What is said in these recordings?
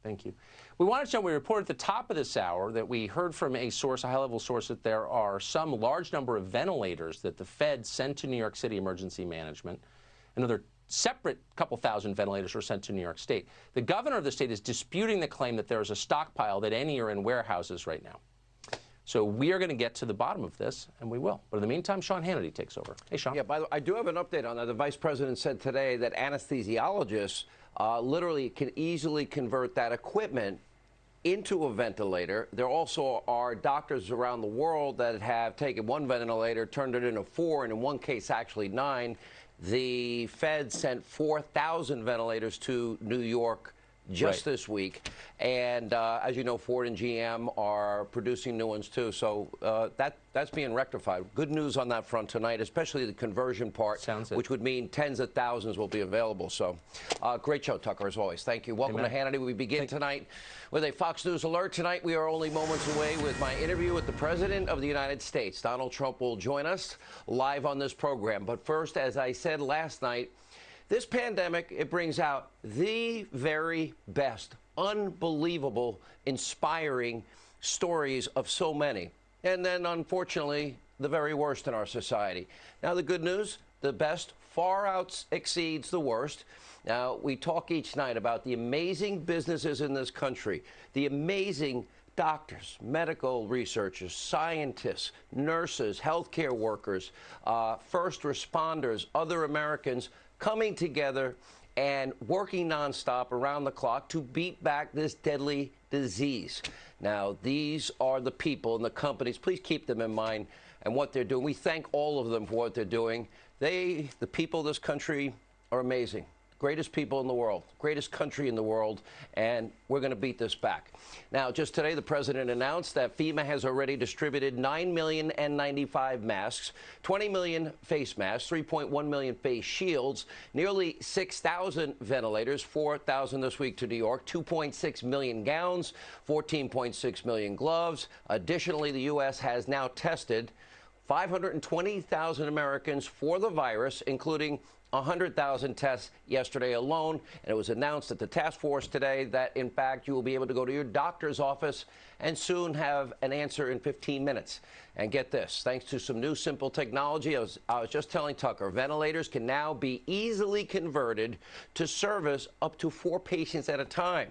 Thank you. We wanted to know, we reported at the top of this hour that we heard from a source, a high-level source, that there are some large number of ventilators that the Fed sent to New York City Emergency Management. Another separate couple thousand ventilators were sent to New York State. The governor of the state is disputing the claim that there is a stockpile, that any are in warehouses right now. So we are going to get to the bottom of this, and we will. But in the meantime, Sean Hannity takes over. Hey, Sean. Yeah, by the way, I do have an update on that. The vice president said today that anesthesiologists literally can easily convert that equipment into a ventilator. There also are doctors around the world that have taken one ventilator, turned it into 4, and in one case actually 9. The Fed sent 4,000 ventilators to New York just this week. And as you know, Ford and GM are producing new ones too. So that's being rectified. Good news on that front tonight, especially the conversion part, which would mean tens of thousands will be available. So great show, Tucker, as always. Thank you. Welcome to Hannity. We begin tonight with a Fox News alert. Tonight we are only moments away with my interview with the President of the United States. Donald Trump will join us live on this program. But first, as I said last night, this pandemic, it brings out the very best, unbelievable, inspiring stories of so many. And then, unfortunately, the very worst in our society. Now, the good news, the best far exceeds the worst. Now, we talk each night about the amazing businesses in this country, the amazing doctors, medical researchers, scientists, nurses, healthcare workers, first responders, other Americans coming together and working nonstop around the clock to beat back this deadly disease. Now, these are the people and the companies. Please keep them in mind and what they're doing. We thank all of them for what they're doing. The people of this country are amazing. Greatest people in the world, greatest country in the world, and we're going to beat this back. Now, just today, the president announced that FEMA has already distributed 9 million N95 masks, 20 million face masks, 3.1 million face shields, nearly 6,000 ventilators, 4,000 this week to New York, 2.6 million gowns, 14.6 million gloves. Additionally, the U.S. has now tested 520,000 Americans for the virus, including 100,000 tests yesterday alone. And it was announced at the task force today that, in fact, you will be able to go to your doctor's office and soon have an answer in 15 minutes. And get this, thanks to some new simple technology, I was just telling Tucker, ventilators can now be easily converted to service up to 4 patients at a time.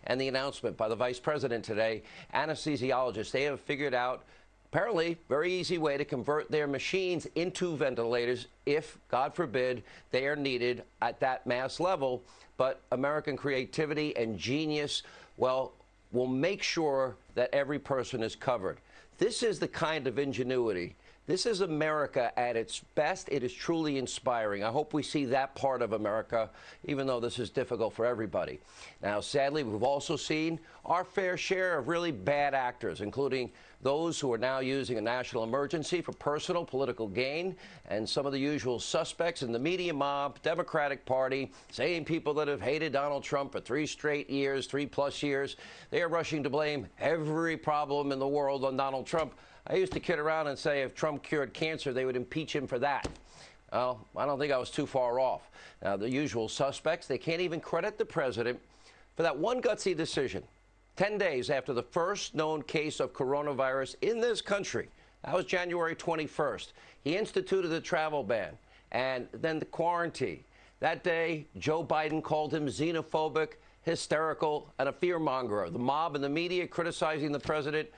And the announcement by the vice president today, anesthesiologists, they have figured out apparently very easy way to convert their machines into ventilators if, God forbid, they are needed at that mass level. But American creativity and genius, well, will make sure that every person is covered. This is the kind of ingenuity. This is America at its best. It is truly inspiring. I hope we see that part of America, even though this is difficult for everybody. Now, sadly, we've also seen our fair share of really bad actors, including those who are now using a national emergency for personal political gain, and some of the usual suspects in the media mob, Democratic Party, same people that have hated Donald Trump for 3 straight years, 3+ years. They are rushing to blame every problem in the world on Donald Trump. I used to kid around and say if Trump cured cancer, they would impeach him for that. Well, I don't think I was too far off. Now, the usual suspects, they can't even credit the president for that one gutsy decision 10 days after the first known case of coronavirus in this country. That was January 21st. He instituted the travel ban and then the quarantine. That day, Joe Biden called him xenophobic, hysterical, and a fearmonger. The mob and the media criticizing the president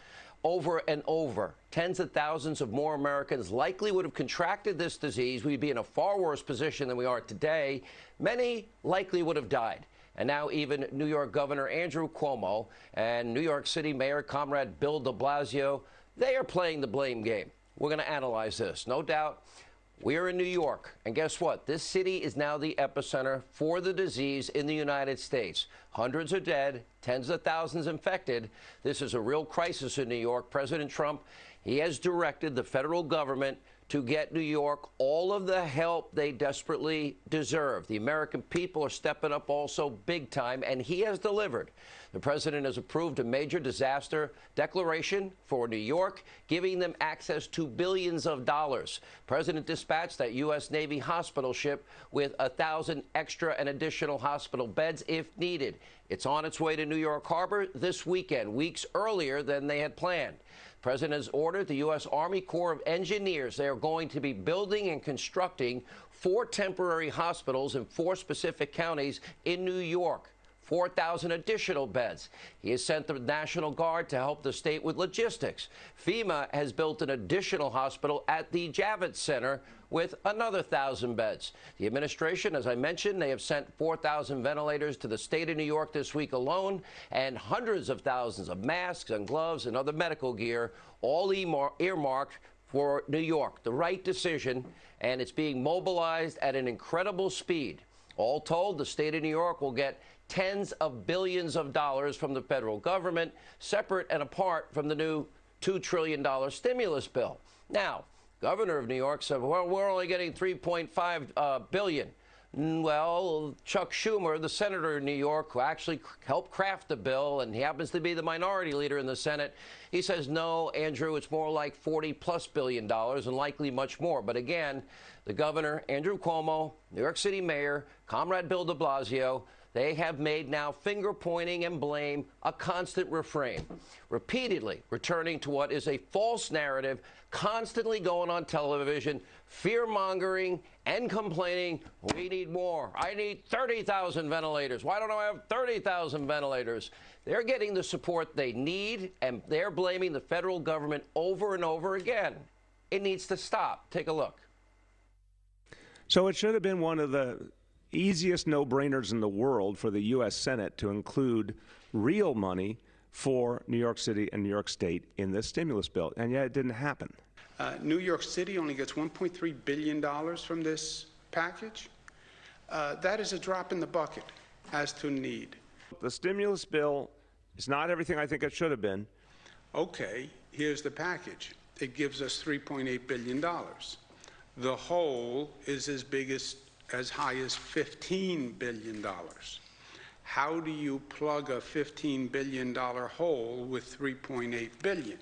over and over. Tens of thousands of more Americans likely would have contracted this disease. We'd be in a far worse position than we are today. Many likely would have died. And now even New York Governor Andrew Cuomo and New York City Mayor Comrade Bill de Blasio, they are playing the blame game. We're going to analyze this. No doubt, we are in New York. And guess what? This city is now the epicenter for the disease in the United States. Hundreds are dead, tens of thousands infected. This is a real crisis in New York. President Trump, he has directed the federal government to get New York all of the help they desperately deserve. The American people are stepping up also big time, and he has delivered. The president has approved a major disaster declaration for New York, giving them access to billions of dollars. President dispatched that U.S. Navy hospital ship with 1,000 extra and additional hospital beds if needed. It's on its way to New York Harbor this weekend, weeks earlier than they had planned. The president has ordered the U.S. Army Corps of Engineers. They are going to be building and constructing 4 temporary hospitals in 4 specific counties in New York. 4,000 additional beds. He has sent the National Guard to help the state with logistics. FEMA has built an additional hospital at the Javits Center with another 1,000 beds. The administration, as I mentioned, they have sent 4,000 ventilators to the state of New York this week alone, and hundreds of thousands of masks and gloves and other medical gear, all earmarked for New York. The right decision, and it's being mobilized at an incredible speed. All told, the state of New York will get tens of billions of dollars from the federal government, separate and apart from the new $2 trillion stimulus bill. Now, governor of New York said, well, we're only getting $3.5 billion. Well, Chuck Schumer, the senator in New York, who actually helped craft the bill, and he happens to be the minority leader in the Senate, he says, no, Andrew, it's more like $40+ billion and likely much more. But again, the governor, Andrew Cuomo, New York City Mayor, Comrade Bill de Blasio, they have made now finger-pointing and blame a constant refrain, repeatedly returning to what is a false narrative, constantly going on television, fear-mongering and complaining, we need more. I need 30,000 ventilators. Why don't I have 30,000 ventilators? They're getting the support they need, and they're blaming the federal government over and over again. It needs to stop. Take a look. So it should have been one of the easiest no-brainers in the world for the U.S. Senate to include real money for New York City and New York State in this stimulus bill, and yet it didn't happen. New York City only gets $1.3 billion from this package. That is a drop in the bucket as to need. The stimulus bill is not everything I think it should have been. Okay, here's the package. It gives us $3.8 billion. The whole is as high as $15 billion. How do you plug a $15 billion hole with $3.8 billion?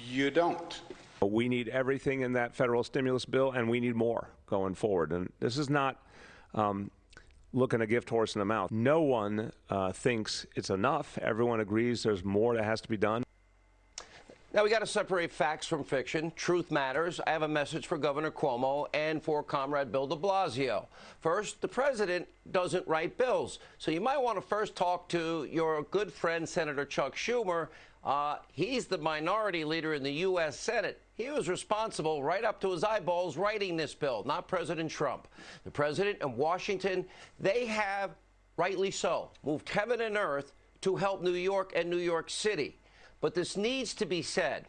You don't. We need everything in that federal stimulus bill, and we need more going forward. And this is not looking a gift horse in the mouth. No one thinks it's enough. Everyone agrees there's more that has to be done. Now, we got to separate facts from fiction. Truth matters. I have a message for Governor Cuomo and for Comrade Bill de Blasio. First, the president doesn't write bills. So you might want to first talk to your good friend, Senator Chuck Schumer. He's the minority leader in the U.S. Senate. He was responsible right up to his eyeballs writing this bill, not President Trump. The president and Washington, they have, rightly so, moved heaven and earth to help New York and New York City. But this needs to be said.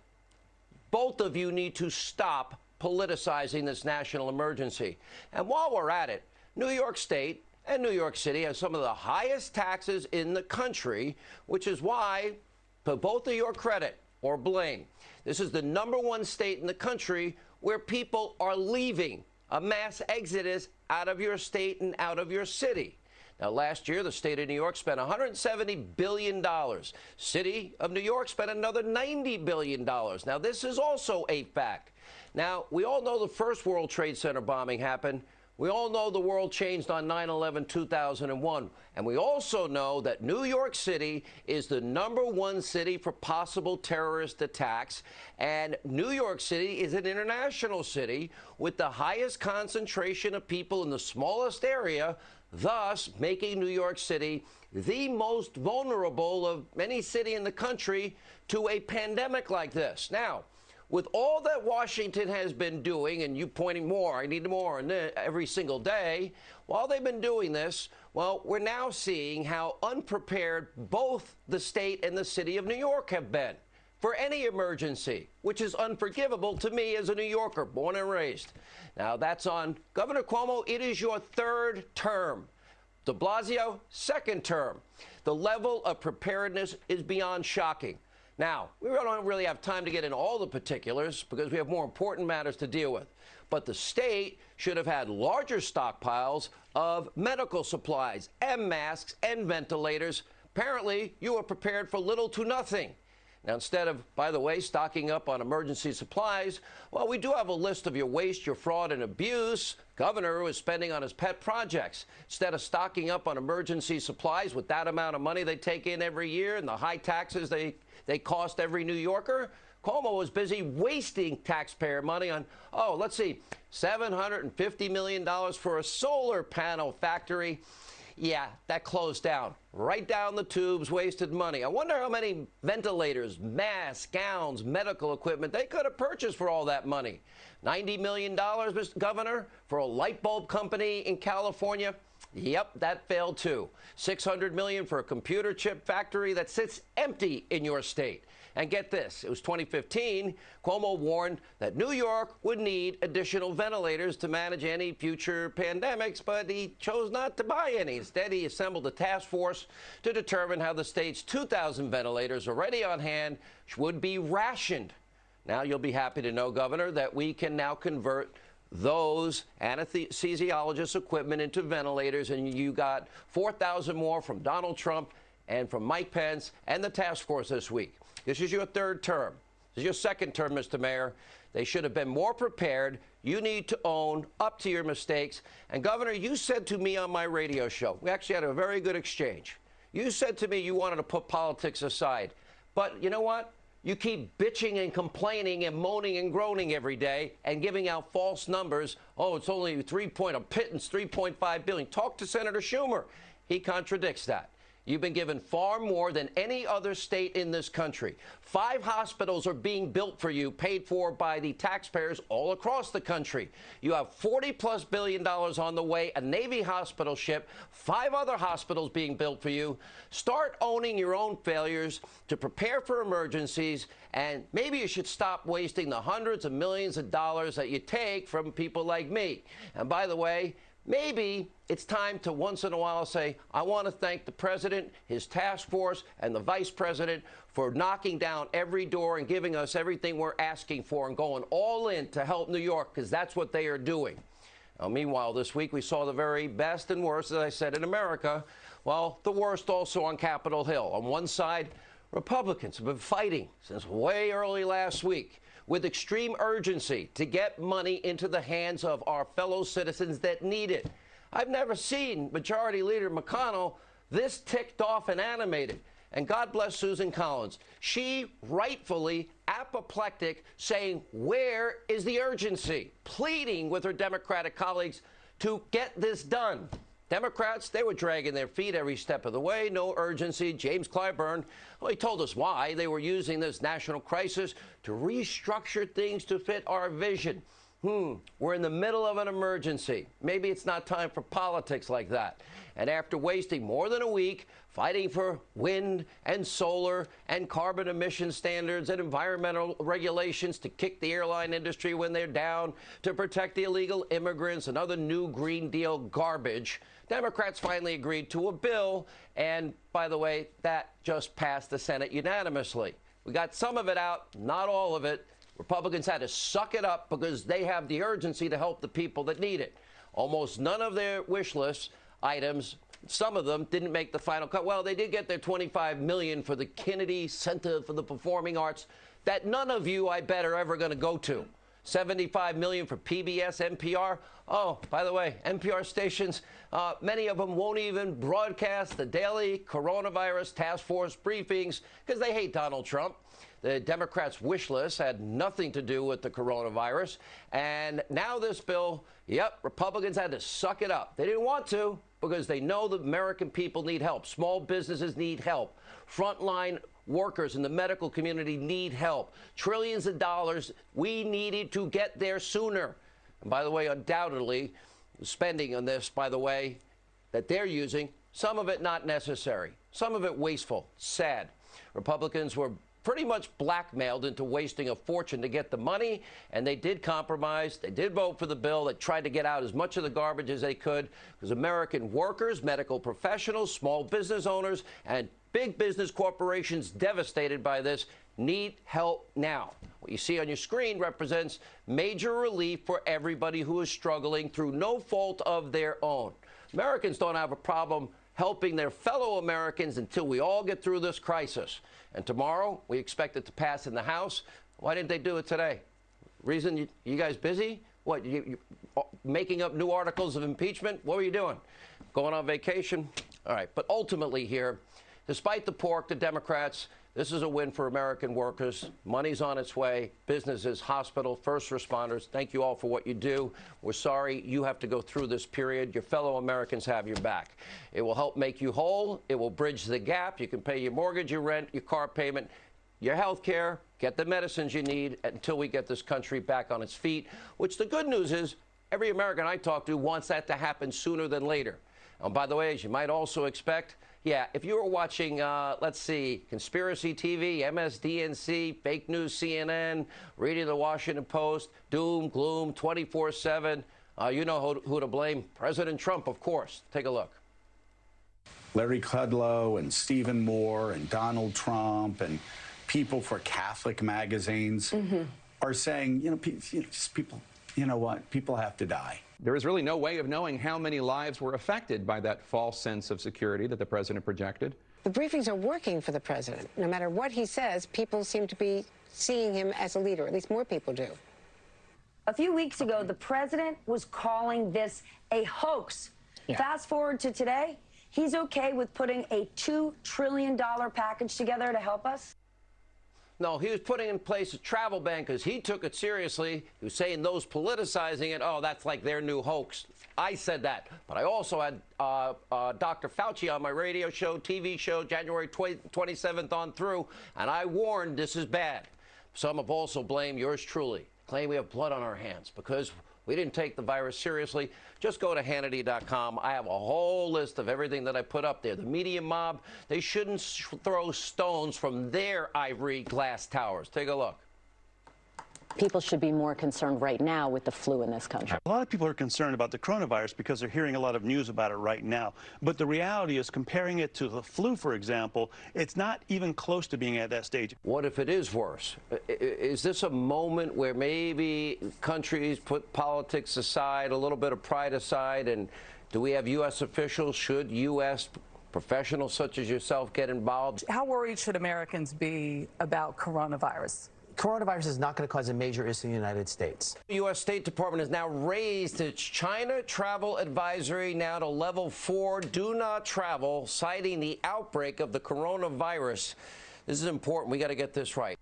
Both of you need to stop politicizing this national emergency. And while we're at it, New York State and New York City have some of the highest taxes in the country, which is why, to both of your credit or blame, this is the #1 state in the country where people are leaving, a mass exodus out of your state and out of your city. Now, last year, the state of New York spent $170 billion. City of New York spent another $90 billion. Now, this is also a fact. Now, we all know the first World Trade Center bombing happened. We all know the world changed on 9/11/2001. And we also know that New York City is the #1 city for possible terrorist attacks. And New York City is an international city with the highest concentration of people in the smallest area, thus making New York City the most vulnerable of any city in the country to a pandemic like this. Now, with all that Washington has been doing, and you pointing more, I need more, and every single day, while they've been doing this, well, we're now seeing how unprepared both the state and the city of New York have been for any emergency, which is unforgivable to me as a New Yorker, born and raised. Now, that's on Governor Cuomo. It is your 3rd term. De Blasio, 2nd term. The level of preparedness is beyond shocking. Now, we don't really have time to get into all the particulars because we have more important matters to deal with. But the state should have had larger stockpiles of medical supplies and masks and ventilators. Apparently, you were prepared for little to nothing. Now, instead of, by the way, stocking up on emergency supplies, well, we do have a list of your waste, your fraud, and abuse. Governor was spending on his pet projects. Instead of stocking up on emergency supplies with that amount of money they take in every year and the high taxes they cost every New Yorker, Cuomo was busy wasting taxpayer money on, let's see, $750 million for a solar panel factory. Yeah, that closed down. Right down the tubes, wasted money. I wonder how many ventilators, masks, gowns, medical equipment they could have purchased for all that money. $90 million, Mr. Governor, for a light bulb company in California? Yep, that failed too. $600 million for a computer chip factory that sits empty in your state. And get this, it was 2015, Cuomo warned that New York would need additional ventilators to manage any future pandemics, but he chose not to buy any. Instead, he assembled a task force to determine how the state's 2,000 ventilators already on hand would be rationed. Now, you'll be happy to know, Governor, that we can now convert those anesthesiologist equipment into ventilators, and you got 4,000 more from Donald Trump and from Mike Pence and the task force this week. This is your third term. This is your second term, Mr. Mayor. They should have been more prepared. You need to own up to your mistakes. And, Governor, you said to me on my radio show, we actually had a very good exchange. You said to me you wanted to put politics aside. But you know what? You keep bitching and complaining and moaning and groaning every day and giving out false numbers. Oh, it's only a pittance, $3.5 billion. Talk to Senator Schumer. He contradicts that. You've been given far more than any other state in this country. 5 hospitals are being built for you, paid for by the taxpayers all across the country. You have $40+ billion on the way, a Navy hospital ship, 5 other hospitals being built for you. Start owning your own failures to prepare for emergencies, and maybe you should stop wasting the hundreds of millions of dollars that you take from people like me. And by the way, maybe it's time to once in a while say, I want to thank the president, his task force, and the vice president for knocking down every door and giving us everything we're asking for and going all in to help New York, because that's what they are doing. Now, meanwhile, this week we saw the very best and worst, as I said, in America. Well, the worst also on Capitol Hill. On one side, Republicans have been fighting since way early last week with extreme urgency to get money into the hands of our fellow citizens that need it. I've never seen Majority Leader McConnell this ticked off and animated. And God bless Susan Collins. She rightfully apoplectic, saying, where is the urgency? Pleading with her Democratic colleagues to get this done. Democrats, they were dragging their feet every step of the way. No urgency. James Clyburn, well, he told us why. They were using this national crisis to restructure things to fit our vision. We're in the middle of an emergency. Maybe it's not time for politics like that. And after wasting more than a week fighting for wind and solar and carbon emission standards and environmental regulations to kick the airline industry when they're down, to protect the illegal immigrants and other new Green Deal garbage, Democrats finally agreed to a bill. And by the way, that just passed the Senate unanimously. We got some of it out, not all of it. Republicans had to suck it up because they have the urgency to help the people that need it. Almost none of their wish list items, some of them didn't make the final cut. Well, they did get their $25 million for the Hannity Center for the Performing Arts that none of you, I bet, are ever going to go to. $75 million for PBS, NPR. Oh, by the way, NPR stations, many of them won't even broadcast the daily coronavirus task force briefings because they hate Donald Trump. The Democrats' wish list had nothing to do with the coronavirus. And now this bill, yep, Republicans had to suck it up. They didn't want to because they know the American people need help. Small businesses need help. Frontline workers in the medical community need help. Trillions of dollars. We needed to get there sooner. And by the way, undoubtedly, the spending on this, by the way, that they're using, some of it not necessary, some of it wasteful, sad. Republicans were pretty much blackmailed into wasting a fortune to get the money, and they did compromise. They did vote for the bill. They tried to get out as much of the garbage as they could because American workers, medical professionals, small business owners, and Big business corporations devastated by this need help now. What you see on your screen represents major relief for everybody who is struggling through no fault of their own. Americans don't have a problem helping their fellow Americans until we all get through this crisis. And tomorrow, we expect it to pass in the House. Why didn't they do it today? Reason you guys busy? What, you making up new articles of impeachment? What were you doing? Going on vacation? All right, but ultimately here, despite the pork, the Democrats, this is a win for American workers. Money's on its way. Businesses, hospital, first responders, thank you all for what you do. We're sorry you have to go through this period. Your fellow Americans have your back. It will help make you whole. It will bridge the gap. You can pay your mortgage, your rent, your car payment, your health care, get the medicines you need until we get this country back on its feet, which the good news is every American I talk to wants that to happen sooner than later. And by the way, as you might also expect, yeah, if you were watching, let's see, Conspiracy TV, MSDNC, fake news CNN, reading the Washington Post, doom, gloom, 24/7, you know who to blame. President Trump, of course. Take a look. Larry Kudlow and Stephen Moore and Donald Trump and people for Catholic magazines are saying, people, you know what, people have to die. There is really no way of knowing how many lives were affected by that false sense of security that the president projected. The briefings are working for the president. No matter what he says, people seem to be seeing him as a leader. At least more people do. A few weeks ago, the president was calling this a hoax. Yeah. Fast forward to today, he's okay with putting a $2 trillion package together to help us? No, he was putting in place a travel ban because he took it seriously. He was saying those politicizing it, oh, that's like their new hoax. I said that. But I also had Dr. Fauci on my radio show, TV show, January 27th on through, and I warned this is bad. Some have also blamed yours truly, claim we have blood on our hands because we didn't take the virus seriously. Just go to Hannity.com. I have a whole list of everything that I put up there. The media mob, they shouldn't throw stones from their ivory glass towers. Take a look. People should be more concerned right now with the flu in this country. A lot of people are concerned about the coronavirus because they're hearing a lot of news about it right now. But the reality is, comparing it to the flu, for example, it's not even close to being at that stage. What if it is worse? Is this a moment where maybe countries put politics aside, a little bit of pride aside, and do we have U.S. officials, should U.S. professionals such as yourself get involved? How worried should Americans be about coronavirus? Coronavirus is not going to cause a major issue in the United States. The U.S. State Department has now raised its China travel advisory now to level 4, do not travel, citing the outbreak of the coronavirus. This is important. We got to get this right.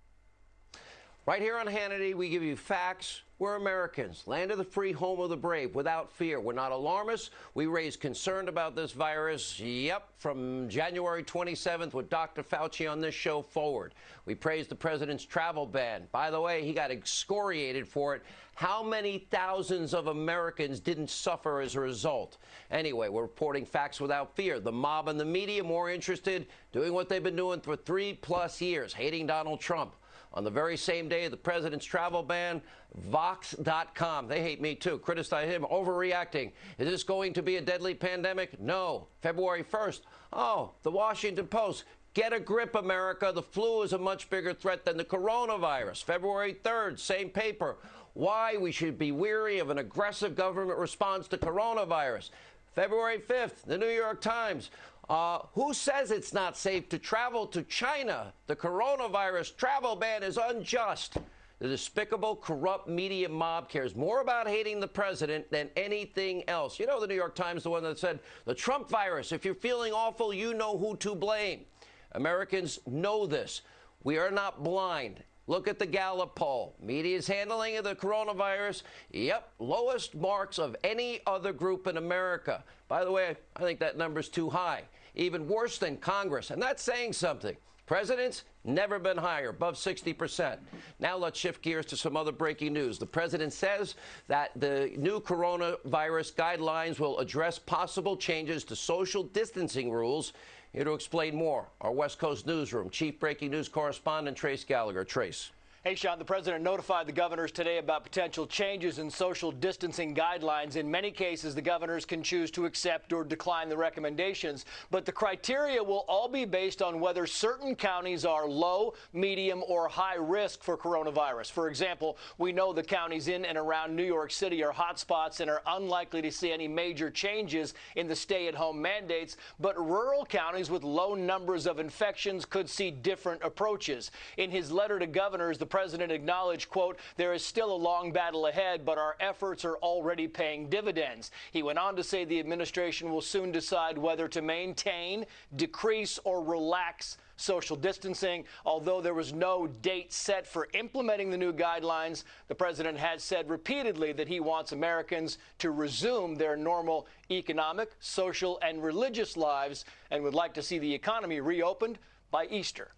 Right here on Hannity, we give you facts. We're Americans, land of the free, home of the brave, without fear. We're not alarmists. We raise concern about this virus, from January 27th with Dr. Fauci on this show forward. We praise the president's travel ban. By the way, he got excoriated for it. How many thousands of Americans didn't suffer as a result? Anyway, we're reporting facts without fear. The mob and the media more interested, doing what they've been doing for 3+ years, hating Donald Trump. On the very same day of the president's travel ban, Vox.com, they hate me too, criticize him, overreacting. Is this going to be a deadly pandemic? No. February 1st, oh, the Washington Post, get a grip, America. The flu is a much bigger threat than the coronavirus. February 3rd, same paper, why we should be weary of an aggressive government response to coronavirus. February 5th, the New York Times, who says it's not safe to travel to China? The coronavirus travel ban is unjust. The despicable, corrupt media mob cares more about hating the president than anything else. You know, the New York Times, the one that said, the Trump virus, if you're feeling awful, you know who to blame. Americans know this. We are not blind. Look at the Gallup poll. Media's handling of the coronavirus, lowest marks of any other group in America. By the way, I think that number's too high. Even worse than Congress, and that's saying something. Presidents, never been higher, above 60%. Now let's shift gears to some other breaking news. The president says that the new coronavirus guidelines will address possible changes to social distancing rules. Here to explain more, our West Coast newsroom, Chief Breaking News correspondent Trace Gallagher. Trace. Hey, Sean, the president notified the governors today about potential changes in social distancing guidelines. In many cases, the governors can choose to accept or decline the recommendations, but the criteria will all be based on whether certain counties are low, medium, or high risk for coronavirus. For example, we know the counties in and around New York City are hotspots and are unlikely to see any major changes in the stay-at-home mandates, but rural counties with low numbers of infections could see different approaches. In his letter to governors, the president acknowledged, quote, "There is still a long battle ahead, but our efforts are already paying dividends." He went on to say the administration will soon decide whether to maintain, decrease, or relax social distancing. Although there was no date set for implementing the new guidelines, the president has said repeatedly that he wants Americans to resume their normal economic, social, and religious lives and would like to see the economy reopened by Easter.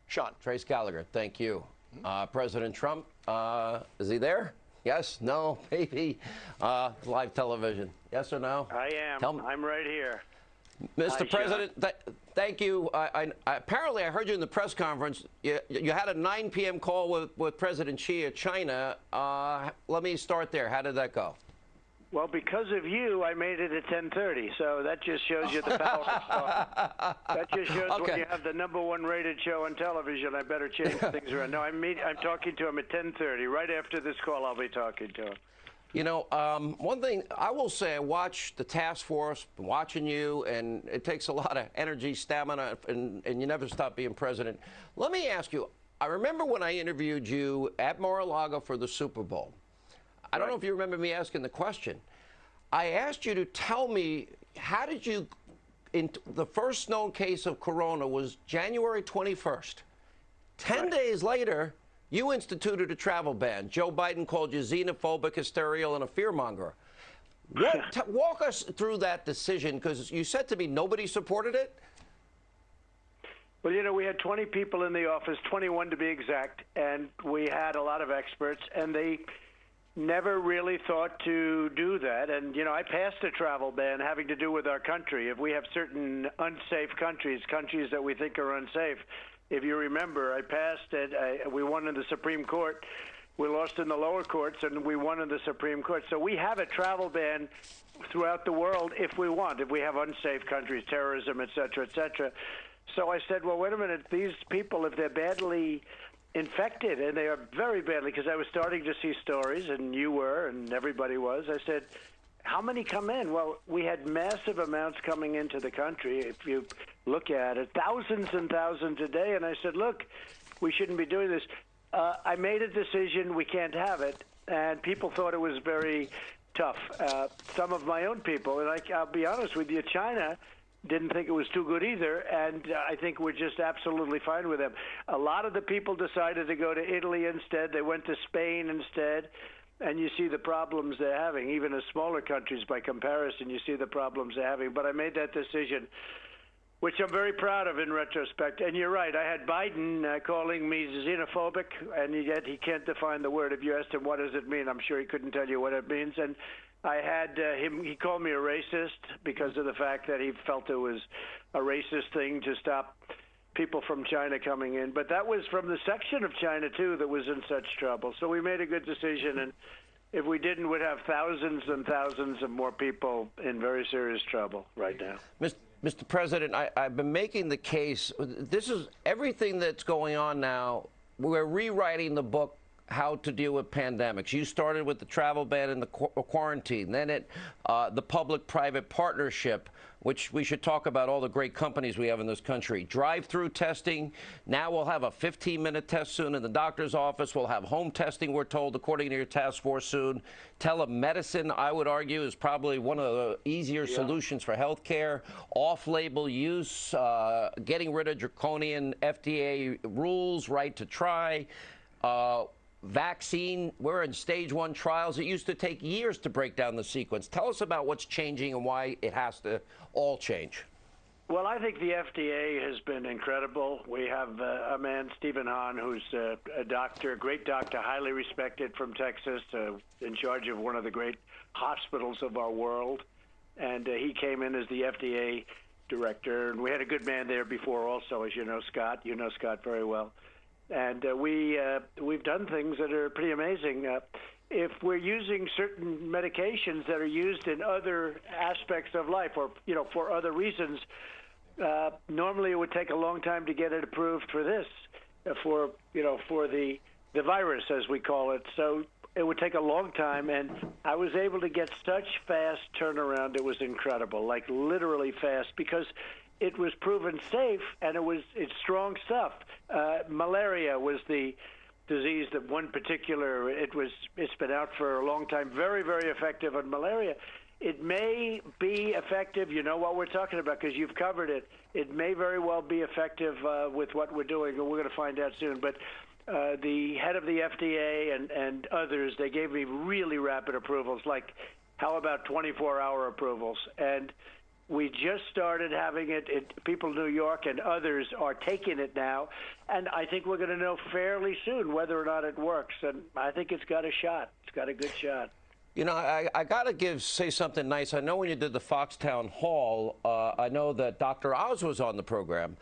Sean. Trace Gallagher, thank you. President Trump, is he there? Yes? No? Maybe? Live television. Yes or no? I am. I'm right here. Mr. President, thank you. Apparently, I heard you in the press conference. You had a 9 p.m. call with President Xi of China. Let me start there. How did that go? Well, because of you, I made it at 10:30, so that just shows you the power of stuff. That just shows when you have the #1 rated show on television, I better change things around. No, I'm talking to him at 10:30. Right after this call, I'll be talking to him. You know, one thing I will say, I watch the task force, been watching you, and it takes a lot of energy, stamina, and you never stop being president. Let me ask you, I remember when I interviewed you at Mar-a-Lago for the Super Bowl. I don't know if you remember me asking the question. I asked you to tell me, how did you, the first known case of corona was January 21st. 10 days later, you instituted a travel ban. Joe Biden called you xenophobic, hysterical, and a fearmonger. Walk us through that decision, because you said to me nobody supported it. Well, you know, we had 20 people in the office, 21 to be exact, and we had a lot of experts, and they never really thought to do that. And, you know, I passed a travel ban having to do with our country. If we have certain unsafe countries that we think are unsafe, if you remember, I passed it. We won in the Supreme Court. We lost in the lower courts, and we won in the Supreme Court. So we have a travel ban throughout the world if we want, if we have unsafe countries, terrorism, et cetera, et cetera. So I said, well, wait a minute. These people, if they're badly infected, and they are very badly, because I was starting to see stories, and you were, and everybody was, I said, how many come in? Well, we had massive amounts coming into the country. If you look at it, thousands and thousands a day. And I said, look, we shouldn't be doing this. I made a decision. We can't have it. And people thought it was very tough. Some of my own people, and I'll be honest with you, China didn't think it was too good either, and I think we're just absolutely fine with them. A lot of the people decided to go to Italy instead. They went to Spain instead, and you see the problems they're having. Even as smaller countries, by comparison, you see the problems they're having. But I made that decision, which I'm very proud of in retrospect. And you're right, I had Biden calling me xenophobic, and yet he can't define the word. If you asked him what does it mean, I'm sure he couldn't tell you what it means. And I had he called me a racist because of the fact that he felt it was a racist thing to stop people from China coming in. But that was from the section of China, too, that was in such trouble. So we made a good decision, and if we didn't, we'd have thousands and thousands of more people in very serious trouble right now. Mr. President, I've been making the case. This is everything that's going on now. We're rewriting the book, How to Deal with Pandemics. You started with the travel ban and the quarantine, then the public-private partnership, which we should talk about all the great companies we have in this country. Drive-through testing. Now we'll have a 15-minute test soon in the doctor's office. We'll have home testing, we're told, according to your task force soon. Telemedicine, I would argue, is probably one of the easier solutions for health care. Off-label use, getting rid of draconian FDA rules, right to try. Vaccine, we're in stage 1 trials. It used to take years to break down the sequence. Tell us about what's changing and why it has to all change. Well, I think the FDA has been incredible. We have a man, Stephen Hahn, who's a doctor, a great doctor, highly respected from Texas, in charge of one of the great hospitals of our world. And he came in as the FDA director. And we had a good man there before also, as you know, Scott. You know Scott very well. And we've done things that are pretty amazing. If we're using certain medications that are used in other aspects of life, or for other reasons, normally it would take a long time to get it approved for this, for the virus, as we call it. So it would take a long time, and I was able to get such fast turnaround. It was incredible, like literally fast, because it was proven safe, and it's strong stuff. Malaria was the disease that one particular, it's been out for a long time, very, very effective on malaria. It may be effective, you know what we're talking about because you've covered it. It may very well be effective with what we're doing, and we're going to find out soon. But the head of the FDA and others, they gave me really rapid approvals, like how about 24-hour approvals? And we just started having it. People in New York and others are taking it now, and I think we're going to know fairly soon whether or not it works. And I think it's got a shot. It's got a good shot. You know, I got to say something nice. I know when you did the Foxtown Hall, I know that Dr. Oz was on the program.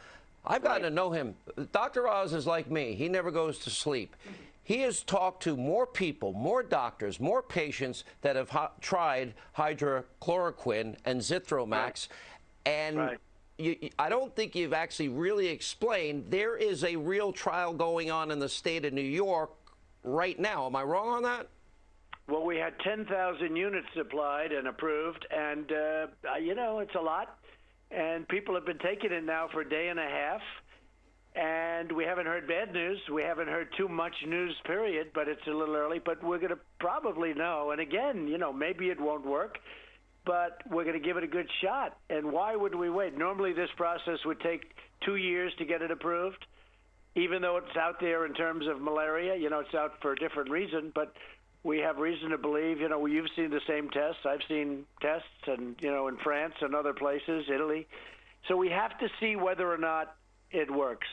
I've gotten to know him. Dr. Oz is like me. He never goes to sleep. He has talked to more people, more doctors, more patients that have tried hydrochloroquine and Zithromax. And I don't think you've actually really explained there is a real trial going on in the state of New York right now. Am I wrong on that? Well, we had 10,000 units supplied and approved, and, it's a lot. And people have been taking it now for a day and a half. And we haven't heard bad news. We haven't heard too much news, period, but it's a little early. But we're going to probably know. And again, maybe it won't work, but we're going to give it a good shot. And why would we wait? Normally this process would take 2 years to get it approved, even though it's out there in terms of malaria. It's out for a different reason, but we have reason to believe, you've seen the same tests. I've seen tests and, in France and other places, Italy. So we have to see whether or not it works.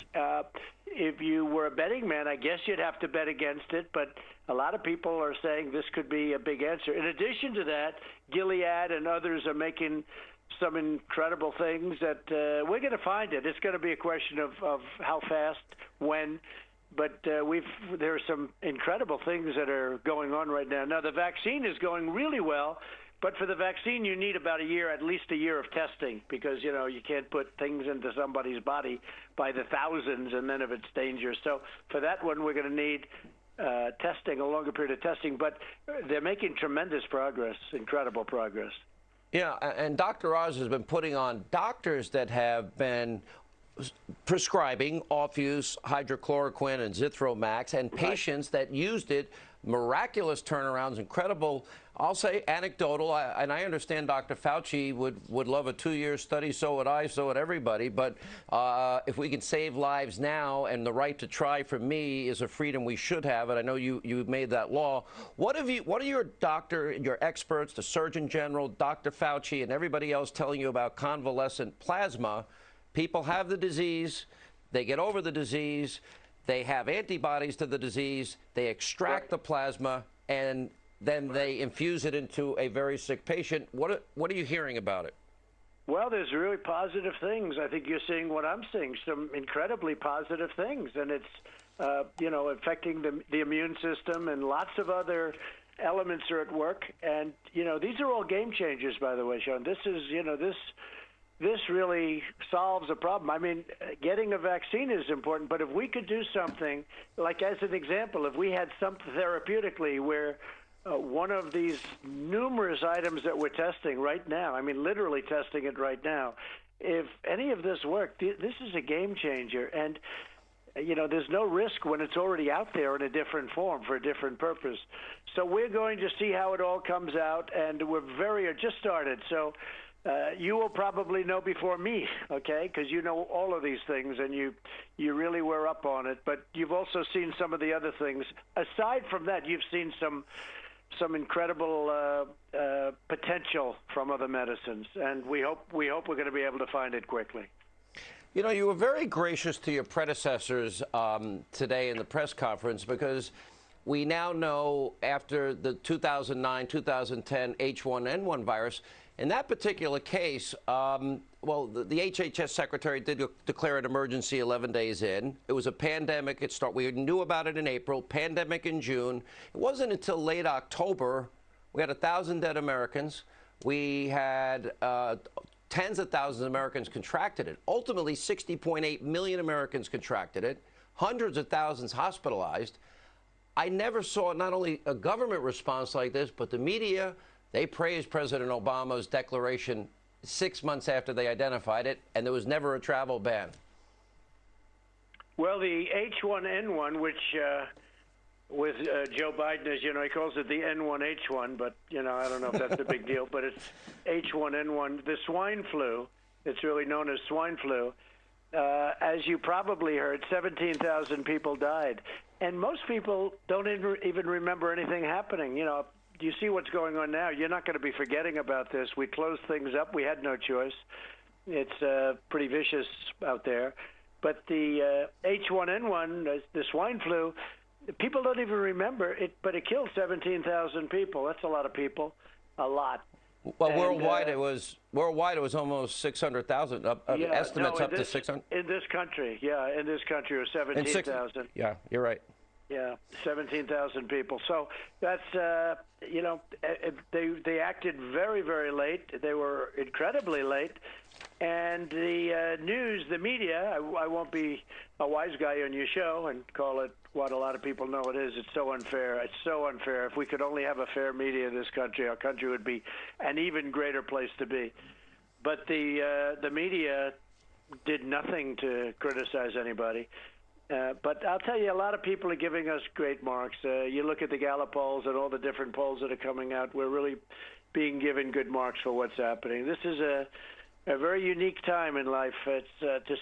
If you were a betting man, I guess you'd have to bet against it, but a lot of people are saying this could be a big answer. In addition to that, Gilead and others are making some incredible things that we're going to find it. It's going to be a question of how fast, when, but there are some incredible things that are going on right now. Now, the vaccine is going really well. But for the vaccine, you need about at least a year of testing, because, you can't put things into somebody's body by the thousands, and then if it's dangerous. So for that one, we're going to need testing, a longer period of testing. But they're making tremendous progress, incredible progress. Yeah, and Dr. Oz has been putting on doctors that have been prescribing off-use hydrochloroquine and Zithromax, and patients that used it, miraculous turnarounds, incredible, I'll say anecdotal, and I understand Dr. Fauci would love a 2-year study, so would I, so would everybody, but if we can save lives now, and the right to try for me is a freedom we should have, and I know you made that law. What are your experts, the Surgeon General, Dr. Fauci, and everybody else telling you about convalescent plasma? People have the disease, they get over the disease, they have antibodies to the disease, they extract the plasma, and then they infuse it into a very sick patient. What are you hearing about it? Well, there's really positive things. I think you're seeing what I'm seeing, some incredibly positive things. And it's, affecting the immune system, and lots of other elements are at work. And, these are all game changers, by the way, Sean. This is, this really solves a problem. I mean, getting a vaccine is important, but if we could do something, like as an example, if we had something therapeutically where one of these numerous items that we're testing right now, I mean, literally testing it right now, if any of this worked, this is a game changer. And, there's no risk when it's already out there in a different form for a different purpose. So we're going to see how it all comes out, and we're just started. So you will probably know before me, okay, because you know all of these things, and you really were up on it. But you've also seen some of the other things. Aside from that, you've seen some incredible potential from other medicines, and we hope we're going to be able to find it quickly. You were very gracious to your predecessors today in the press conference, because we now know after the 2009-2010 H1N1 virus, In that particular case, well, the HHS secretary did declare an emergency 11 days in. It was a pandemic. We knew about it in April, pandemic in June. It wasn't until late October. We had 1,000 dead Americans. We had tens of thousands of Americans contracted it. Ultimately, 60.8 million Americans contracted it, hundreds of thousands hospitalized. I never saw not only a government response like this, but the media. They praised President Obama's declaration 6 months after they identified it, and there was never a travel ban. Well, the H1N1, which with Joe Biden, as you know, he calls it the N1H1, but, you know, I don't know if that's a big deal, but it's H1N1. The swine flu, it's really known as swine flu. As you probably heard, 17,000 people died. And most people don't even remember anything happening. You know, you see what's going on now. You're not going to be forgetting about this. We closed things up. We had no choice. It's pretty vicious out there. But the H1N1, the swine flu, people don't even remember it, but it killed 17,000 people. That's a lot of people, a lot. Well, and, worldwide it was almost 600,000. Estimates up to 600. In this country, yeah, in this country, it was 17,000. Yeah, you're right. Yeah, 17,000 people. So that's you know, they acted very, very late. They were incredibly late, and the news, the media. I won't be a wise guy on your show and call it what a lot of people know it is. It's so unfair. It's so unfair. If we could only have a fair media in this country, our country would be an even greater place to be. But the media did nothing to criticize anybody. But I'll tell you, a lot of people are giving us great marks. You look at the Gallup polls and all the different polls that are coming out. We're really being given good marks for what's happening. This is a very unique time in life. It's to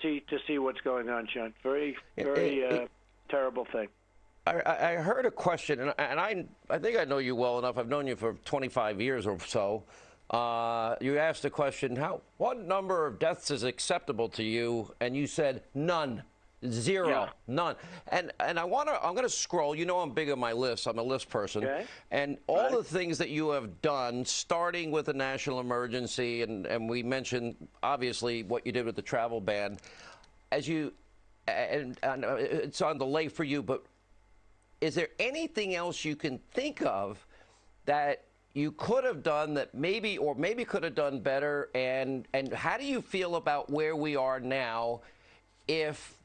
see what's going on, Sean. Very terrible thing. I heard a question, and I think I know you well enough. I've known you for 25 years or so. You asked the question, what number of deaths is acceptable to you? And you said none. Zero, yeah. None. And I'm going to scroll. You know I'm big on my lists. I'm a list person. Okay. And all the things that you have done, starting with a national emergency, and we mentioned, obviously, what you did with the travel ban. As you, and it's on delay for you, but is there anything else you can think of that you could have done that maybe could have done better? And how do you feel about where we are now if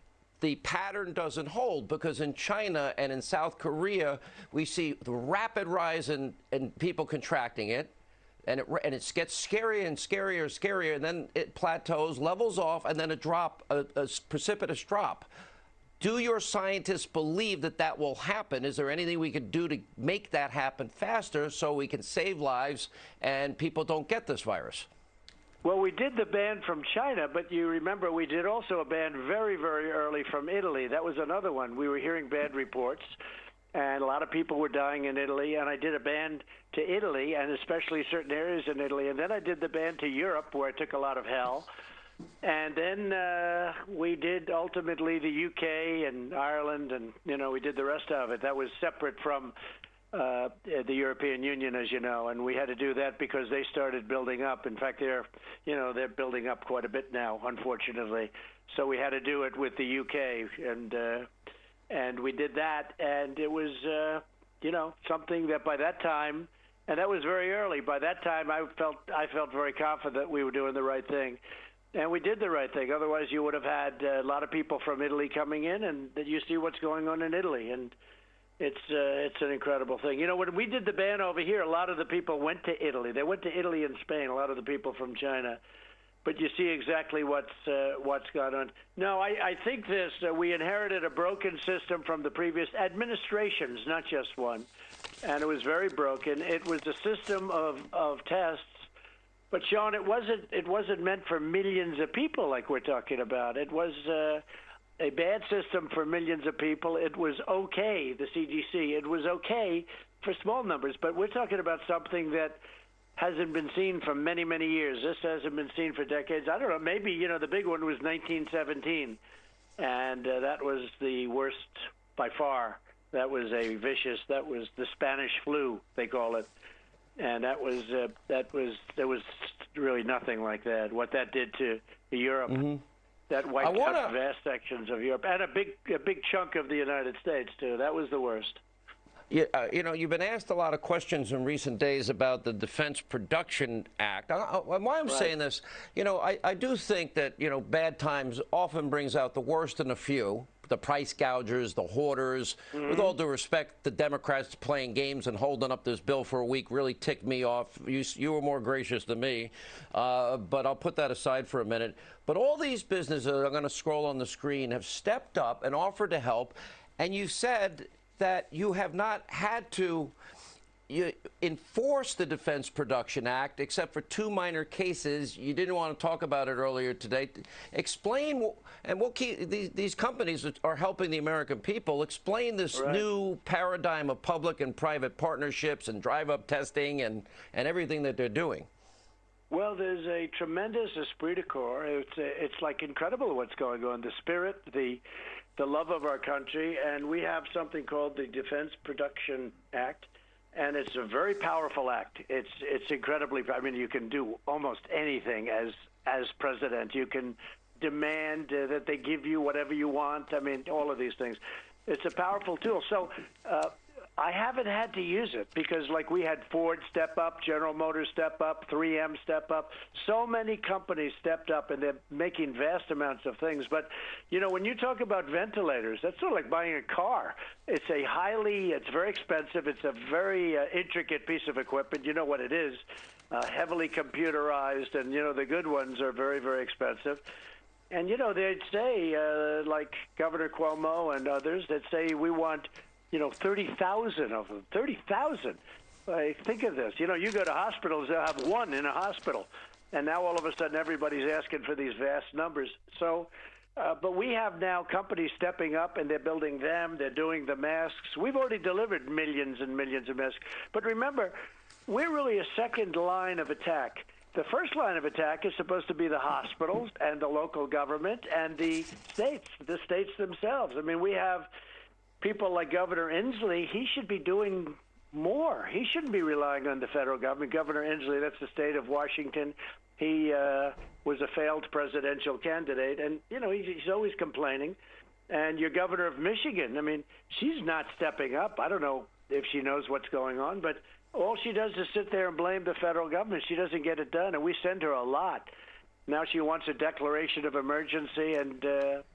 the pattern doesn't hold? Because in China and in South Korea, we see the rapid rise in people contracting it, and it gets scarier and scarier and scarier, and then it plateaus, levels off, and then a precipitous drop. Do your scientists believe that will happen? Is there anything we could do to make that happen faster so we can save lives and people don't get this virus? Well, we did the ban from China, but you remember we did also a ban very, very early from Italy. That was another one. We were hearing bad reports, and a lot of people were dying in Italy, and I did a ban to Italy, and especially certain areas in Italy. And then I did the ban to Europe, where it took a lot of hell. And then we did ultimately the UK and Ireland, and, you know, we did the rest of it. That was separate from the European Union, as you know, and we had to do that because they started building up. In fact, they're building up quite a bit now, unfortunately. So we had to do it with the UK, and we did that, and it was something that by that time, and that was very early. By that time, I felt very confident we were doing the right thing. And we did the right thing. Otherwise, you would have had a lot of people from Italy coming in, and you see what's going on in Italy. And it's an incredible thing. You know, when we did the ban over here, a lot of the people went to Italy. They went to Italy and Spain, a lot of the people from China. But you see exactly what's gone on. No, I think we inherited a broken system from the previous administrations, not just one. And it was very broken. It was a system of tests. But, Sean, it wasn't meant for millions of people like we're talking about. It was a bad system for millions of people. It was okay, the CDC. It was okay for small numbers. But we're talking about something that hasn't been seen for many, many years. This hasn't been seen for decades. I don't know. Maybe, the big one was 1917. And that was the worst by far. That was that was the Spanish flu, they call it. And there was really nothing like that. What that did to Europe, that wiped out vast sections of Europe, and a big chunk of the United States too. That was the worst. Yeah, you know, you've been asked a lot of questions in recent days about the Defense Production Act. Why I'm saying this, you know, I do think that, you know, bad times often brings out the worst in a few. The price gougers, the hoarders. With all due respect, the Democrats playing games and holding up this bill for a week really ticked me off. You were more gracious than me, but I'll put that aside for a minute. But all these businesses, I'm going to scroll on the screen, have stepped up and offered to help. And you said that you have not had to enforce the Defense Production Act, except for 2 minor cases. You didn't want to talk about it earlier today. Explain, and we'll keep these companies are helping the American people. Explain this new paradigm of public and private partnerships and drive-up testing and everything that they're doing. Well, there's a tremendous esprit de corps. It's like incredible what's going on. The spirit, the love of our country, and we have something called the Defense Production Act. And it's a very powerful act. It's incredibly. I mean, you can do almost anything as president. You can demand that they give you whatever you want. I mean, all of these things. It's a powerful tool. So I haven't had to use it because, like, we had Ford step up, General Motors step up, 3M step up. So many companies stepped up, and they're making vast amounts of things. But, you know, when you talk about ventilators, that's sort of like buying a car. It's very expensive. It's a very intricate piece of equipment. You know what it is, heavily computerized, and, you know, the good ones are very, very expensive. And, you know, they'd say, like Governor Cuomo and others, they'd say we want, you know, 30,000 of them. 30,000. Think of this. You know, you go to hospitals, they'll have one in a hospital. And now all of a sudden everybody's asking for these vast numbers. So, but we have now companies stepping up, and they're building them. They're doing the masks. We've already delivered millions and millions of masks. But remember, we're really a second line of attack. The first line of attack is supposed to be the hospitals and the local government and the states themselves. I mean, we have people like Governor Inslee. He should be doing more. He shouldn't be relying on the federal government. Governor Inslee, that's the state of Washington. He was a failed presidential candidate, and, you know, he's always complaining. And your governor of Michigan, I mean, she's not stepping up. I don't know if she knows what's going on, but all she does is sit there and blame the federal government. She doesn't get it done, and we send her a lot. Now she wants a declaration of emergency, and,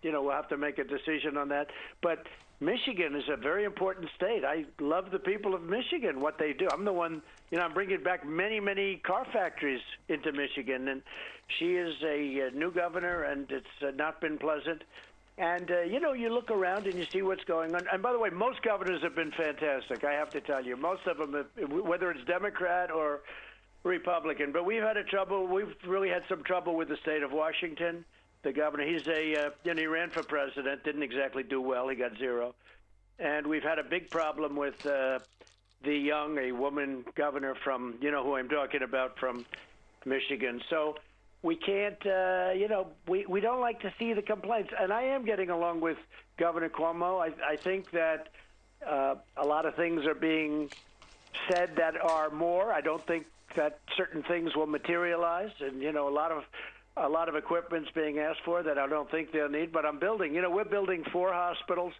you know, we'll have to make a decision on that. But Michigan is a very important state. I love the people of Michigan, what they do. I'm the one, you know, I'm bringing back many, many car factories into Michigan, and she is a new governor, and it's not been pleasant. And, you know, you look around and you see what's going on. And by the way, most governors have been fantastic, I have to tell you. Most of them, whether it's Democrat or Republican. But we've really had some trouble with the state of Washington. The governor, you know, he ran for president, didn't exactly do well. He got 0. And we've had a big problem with a woman governor from, you know who I'm talking about, from Michigan. So we can't, you know, we don't like to see the complaints. And I am getting along with Governor Cuomo. I think that a lot of things are being said that are more. I don't think that certain things will materialize. And, you know, a lot of equipment's being asked for that I don't think they'll need. But I'm building, you know, we're building 4 hospitals,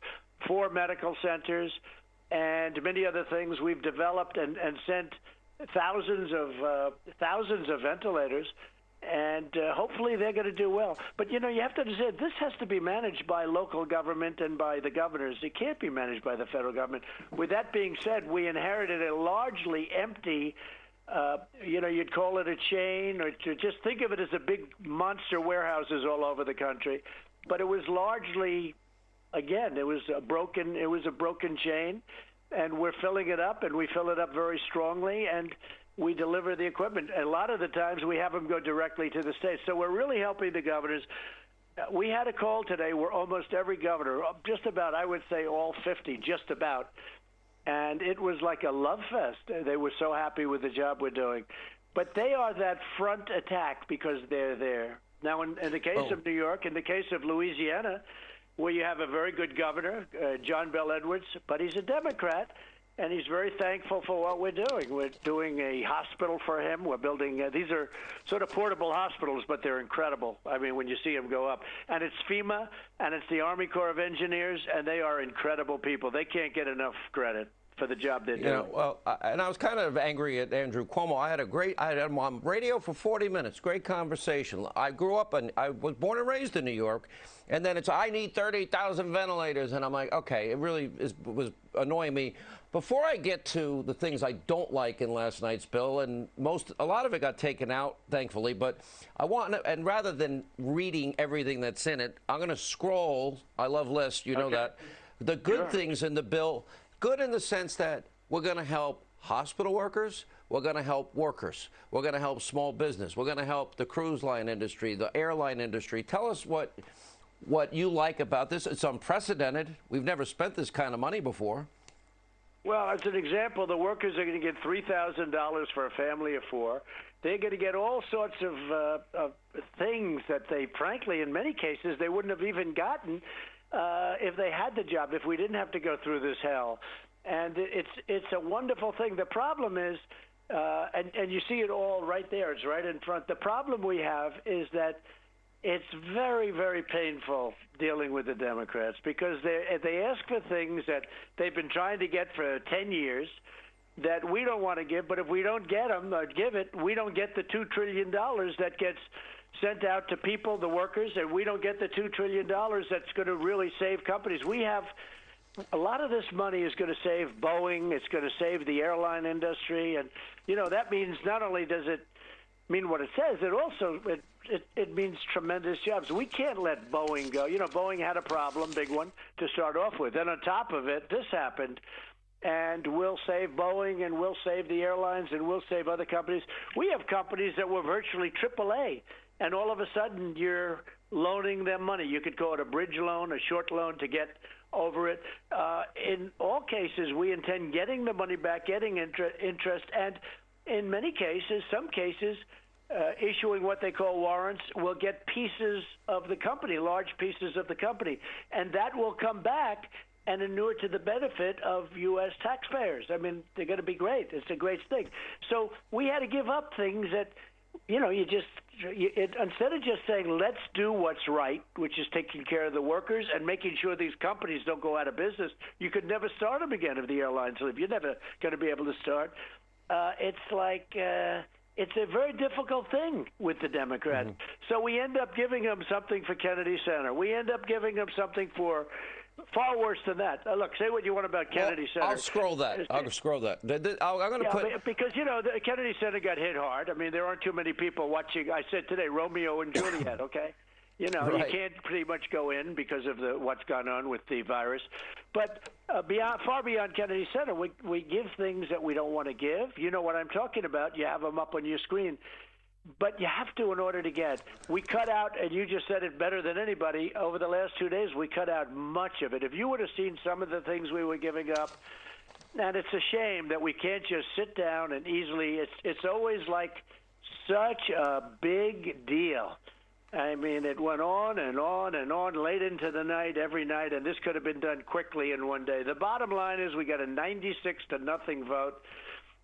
4 medical centers, and many other things. We've developed and sent thousands of ventilators. And hopefully they're going to do well. But, you know, you have to understand, this has to be managed by local government and by the governors. It can't be managed by the federal government. With that being said, we inherited a largely empty, you know, you'd call it a chain, or to just think of it as a big monster warehouses all over the country. But it was largely, again, it was a broken chain. And we're filling it up, and we fill it up very strongly. And we deliver the equipment. A lot of the times we have them go directly to the states. So we're really helping the governors. We had a call today where almost every governor, just about, I would say all 50, just about, and it was like a love fest. They were so happy with the job we're doing. But they are that front attack because they're there. Now, in the case of New York, in the case of Louisiana, where you have a very good governor, John Bel Edwards, but he's a Democrat, and he's very thankful for what we're doing. We're doing a hospital for him. We're building, these are sort of portable hospitals, but they're incredible. I mean, when you see them go up. And it's FEMA, and it's the Army Corps of Engineers, and they are incredible people. They can't get enough credit for the job they're doing. And I was kind of angry at Andrew Cuomo. I had him on radio for 40 minutes. Great conversation. I grew up and I was born and raised in New York, and then it's I need 30,000 ventilators, and I'm like, okay, it really was annoying me. Before I get to the things I don't like in last night's bill, and a lot of it got taken out, thankfully, but I want to, and rather than reading everything that's in it, I'm going to scroll. I love lists, you know that. The good things in the bill. Good in the sense that we're going to help hospital workers, we're going to help workers, we're going to help small business, we're going to help the cruise line industry, the airline industry. Tell us what you like about this. It's unprecedented. We've never spent this kind of money before. Well, as an example, the workers are going to get $3,000 for a family of 4. They're going to get all sorts of things that they, frankly, in many cases, they wouldn't have even gotten if they had the job, if we didn't have to go through this hell. And it's a wonderful thing. The problem is, and you see it all right there, it's right in front. The problem we have is that it's very, very painful dealing with the Democrats because they ask for things that they've been trying to get for 10 years that we don't want to give, but if we don't get them or give it, we don't get the $2 trillion that gets sent out to people, the workers, and we don't get the $2 trillion that's going to really save companies. We have a lot of this money is going to save Boeing. It's going to save the airline industry. And, you know, that means not only does it mean what it says, it also it means tremendous jobs. We can't let Boeing go. You know, Boeing had a problem, big one, to start off with. Then on top of it, this happened. And we'll save Boeing, and we'll save the airlines, and we'll save other companies. We have companies that were virtually AAA. And all of a sudden, you're loaning them money. You could call it a bridge loan, a short loan to get over it. In all cases, we intend getting the money back, getting interest, and in many cases, some cases, issuing what they call warrants, will get pieces of the company, large pieces of the company. And that will come back and inure to the benefit of U.S. taxpayers. I mean, they're going to be great. It's a great thing. So we had to give up things that, you know, instead of just saying, let's do what's right, which is taking care of the workers and making sure these companies don't go out of business, you could never start them again if the airlines leave. You're never going to be able to start. It's like it's a very difficult thing with the Democrats. Mm-hmm. So we end up giving them something for Kennedy Center. We end up giving them something for far worse than that. Look, say what you want about Kennedy Center. I'll scroll that. I'm going to put... Because, you know, the Kennedy Center got hit hard. I mean, there aren't too many people watching. I said today, Romeo and Juliet, okay? You know, right. You can't pretty much go in because of what's gone on with the virus. But far beyond Kennedy Center, we give things that we don't want to give. You know what I'm talking about. You have them up on your screen. But you have to in order to get. We cut out, and you just said it better than anybody, over the last 2 days, we cut out much of it. If you would have seen some of the things we were giving up, and it's a shame that we can't just sit down and easily, it's always like such a big deal. I mean, it went on and on and on late into the night, every night, and this could have been done quickly in one day. The bottom line is we got a 96-0 vote.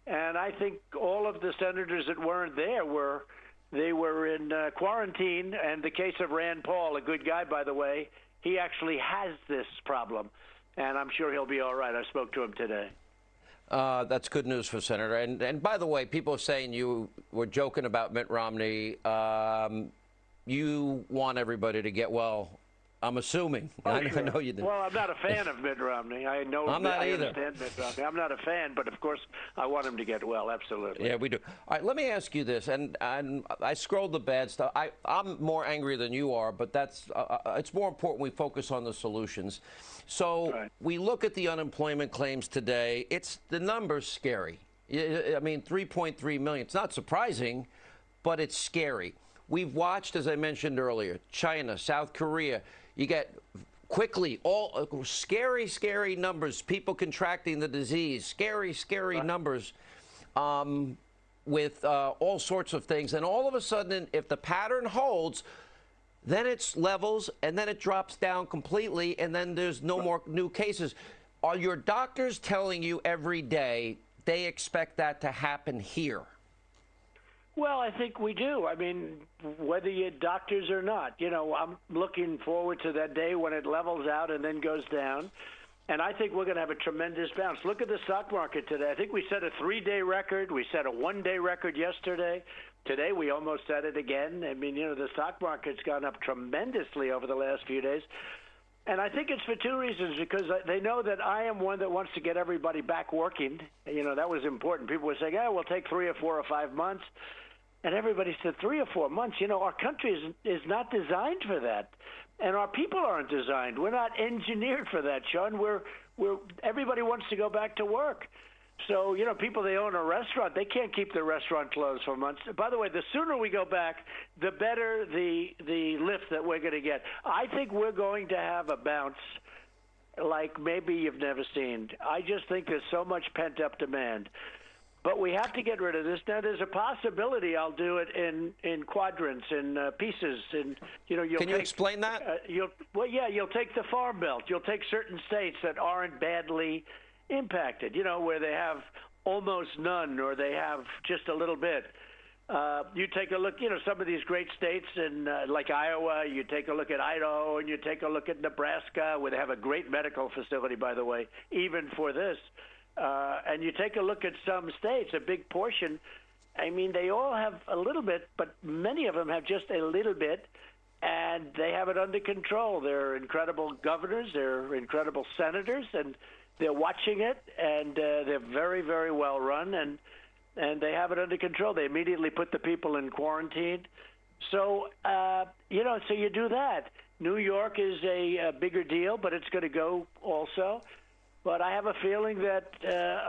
And I think all of the senators that weren't there were in quarantine. And the case of Rand Paul, a good guy, by the way, he actually has this problem. And I'm sure he'll be all right. I spoke to him today. That's good news for Senator. And by the way, people are saying you were joking about Mitt Romney. You want everybody to get well. I'm assuming. I know you do. Well, I'm not a fan of Mitt Romney. I know. I'm not either. I understand Mitt Romney. I'm not a fan, but of course, I want him to get well. Absolutely. Yeah, we do. All right, let me ask you this, and I scrolled the bad stuff. I'm more angry than you are, but it's more important we focus on the solutions. So we look at the unemployment claims today. The number's scary. I mean, 3.3 million. It's not surprising, but it's scary. We've watched, as I mentioned earlier, China, South Korea. You get quickly all scary, scary numbers, people contracting the disease, scary, scary numbers with all sorts of things. And all of a sudden, if the pattern holds, then it's levels and then it drops down completely and then there's no more new cases. Are your doctors telling you every day they expect that to happen here? Well, I think we do. I mean, whether you're doctors or not, I'm looking forward to that day when it levels out and then goes down. And I think we're going to have a tremendous bounce. Look at the stock market today. I think we set a 3-day record. We set a 1-day record yesterday. Today we almost set it again. I mean, the stock market's gone up tremendously over the last few days. And I think it's for two reasons, because they know that I am one that wants to get everybody back working. That was important. People were saying, we'll take 3 or 4 or 5 months. And everybody said 3 or 4 months. Our country is not designed for that. And our people aren't designed. We're not engineered for that, Sean. Everybody wants to go back to work. So, people, they own a restaurant, they can't keep their restaurant closed for months. By the way, the sooner we go back, the better the lift that we're going to get. I think we're going to have a bounce like maybe you've never seen. I just think there's so much pent-up demand. But we have to get rid of this. Now, there's a possibility I'll do it in quadrants, in pieces. And Can you explain that? You'll take the Farm Belt. You'll take certain states that aren't badly impacted, where they have almost none or they have just a little bit. You take a look, some of these great states like Iowa, you take a look at Idaho, and you take a look at Nebraska, where they have a great medical facility, by the way, even for this. And you take a look at some states, a big portion, I mean, they all have a little bit, but many of them have just a little bit, and they have it under control. They're incredible governors, they're incredible senators, and they're watching it, and they're very, very well run, and they have it under control. They immediately put the people in quarantine. So, so you do that. New York is a bigger deal, but it's going to go also. But I have a feeling that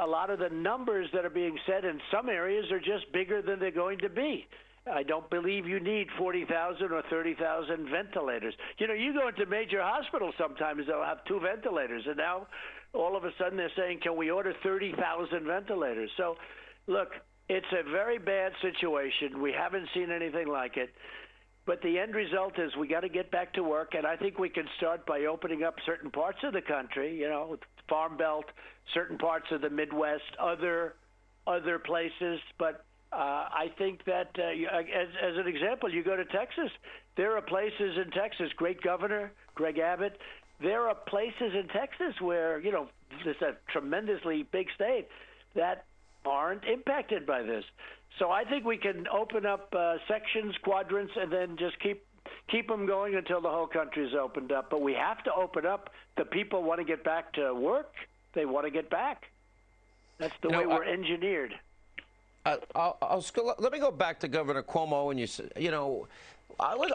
a lot of the numbers that are being said in some areas are just bigger than they're going to be. I don't believe you need 40,000 or 30,000 ventilators. You go into major hospitals sometimes, they'll have 2 ventilators. And now all of a sudden they're saying, can we order 30,000 ventilators? So, look, it's a very bad situation. We haven't seen anything like it. But the end result is we got to get back to work, and I think we can start by opening up certain parts of the country, Farm Belt, certain parts of the Midwest, other places. But I think that, as an example, you go to Texas. There are places in Texas, great governor, Greg Abbott. There are places in Texas where, it's a tremendously big state that aren't impacted by this. So I think we can open up sections, quadrants, and then just keep them going until the whole country is opened up. But we have to open up. The people want to get back to work. They want to get back. That's the way we're engineered. Let me go back to Governor Cuomo. And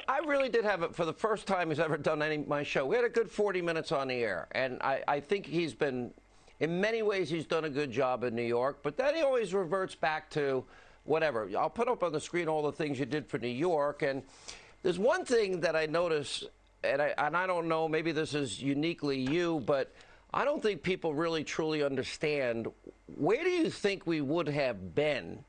I really did have it for the first time he's ever done my show. We had a good 40 minutes on the air, and I think he's been, in many ways, he's done a good job in New York. But then he always reverts back to whatever. I'll put up on the screen all the things you did for New York. And there's one thing that I notice, and I don't know, maybe this is uniquely you, but I don't think people really truly understand, where do you think we would have been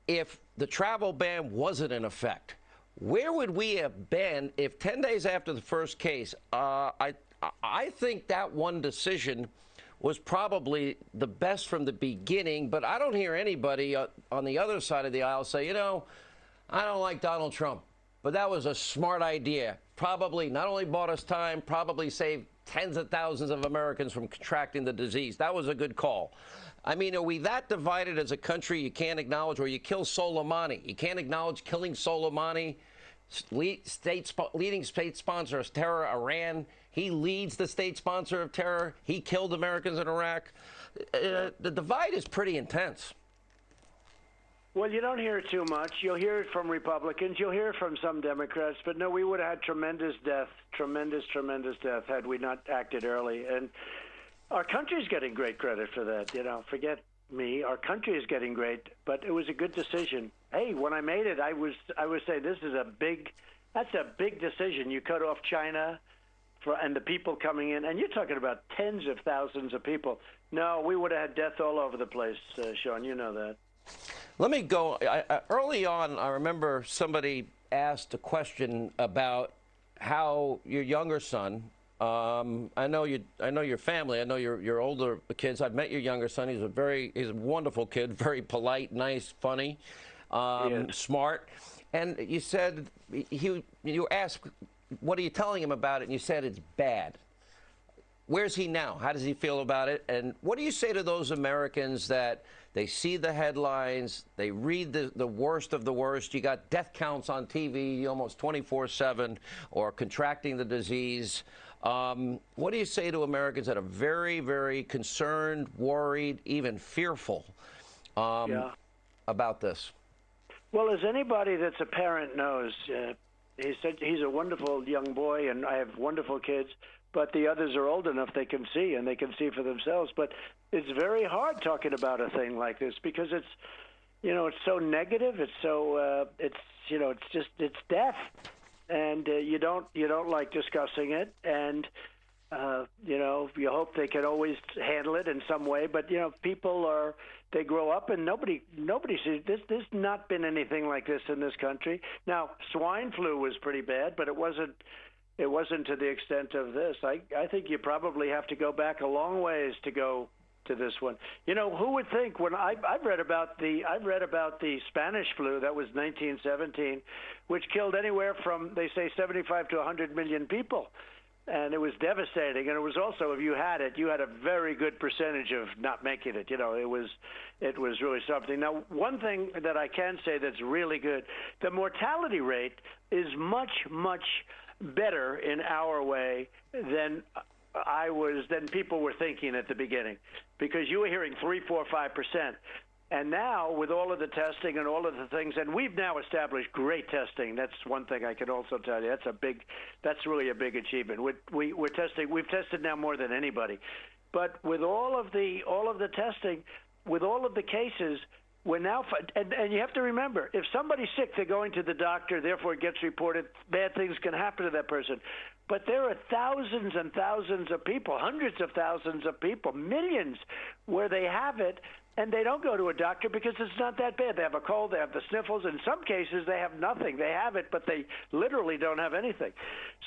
if the travel ban wasn't in effect? Where would we have been if 10 days after the first case? I think that one decision was probably the best from the beginning, but I don't hear anybody on the other side of the aisle say, I don't like Donald Trump, but that was a smart idea. Probably not only bought us time, probably saved tens of thousands of Americans from contracting the disease. That was a good call. I mean, are we that divided as a country you can't acknowledge, or you kill Soleimani? You can't acknowledge killing Soleimani, leading state sponsor of terror, Iran. He leads the state sponsor of terror. He killed Americans in Iraq. The divide is pretty intense. Well, you don't hear it too much. You'll hear it from Republicans. You'll hear it from some Democrats. But no, we would have had tremendous death had we not acted early. And our country's getting great credit for that. Forget me. Our country is getting great. But it was a good decision. Hey, when I made it, I was saying that's a big decision. You cut off China and the people coming in, and you're talking about tens of thousands of people. No, we would have had death all over the place, Sean. You know that. Let me go. Early on, I remember somebody asked a question about how your younger son, I know your family. I know your older kids. I've met your younger son. He's a wonderful kid, very polite, nice, funny, smart. And you said you asked, what are you telling him about it? And you said it's bad. Where's he now? How does he feel about it? And what do you say to those Americans that they see the headlines, they read the worst of the worst? You got death counts on TV almost 24/7, or contracting the disease. What do you say to Americans that are very, very concerned, worried, even fearful about this? Well, as anybody that's a parent knows, he said he's a wonderful young boy, and I have wonderful kids. But the others are old enough they can see, and they can see for themselves. But it's very hard talking about a thing like this because it's, it's so negative. It's so, it's death, and you don't like discussing it, and you hope they can always handle it in some way. But people they grow up, and nobody sees this. There's not been anything like this in this country. Now, swine flu was pretty bad, but it wasn't to the extent of this. I think you probably have to go back a long ways to go to this one. Who would think when I've read about the Spanish flu that was 1917, which killed anywhere from, they say, 75 to 100 million people. And it was devastating. And it was also, if you had it, you had a very good percentage of not making it. It was really something. Now, one thing that I can say that's really good, the mortality rate is much, much better in our way than people were thinking at the beginning, because you were hearing 3, 4, 5%. And now, with all of the testing and all of the things, and we've now established great testing. That's one thing I can also tell you. That's really a big achievement. We've tested now more than anybody. But with all of the testing, with all of the cases, we're now, and you have to remember, if somebody's sick, they're going to the doctor, therefore it gets reported, bad things can happen to that person. But there are thousands and thousands of people, hundreds of thousands of people, millions, where they have it, and they don't go to a doctor because it's not that bad. They have a cold, they have the sniffles. In some cases, they have nothing. They have it, but they literally don't have anything.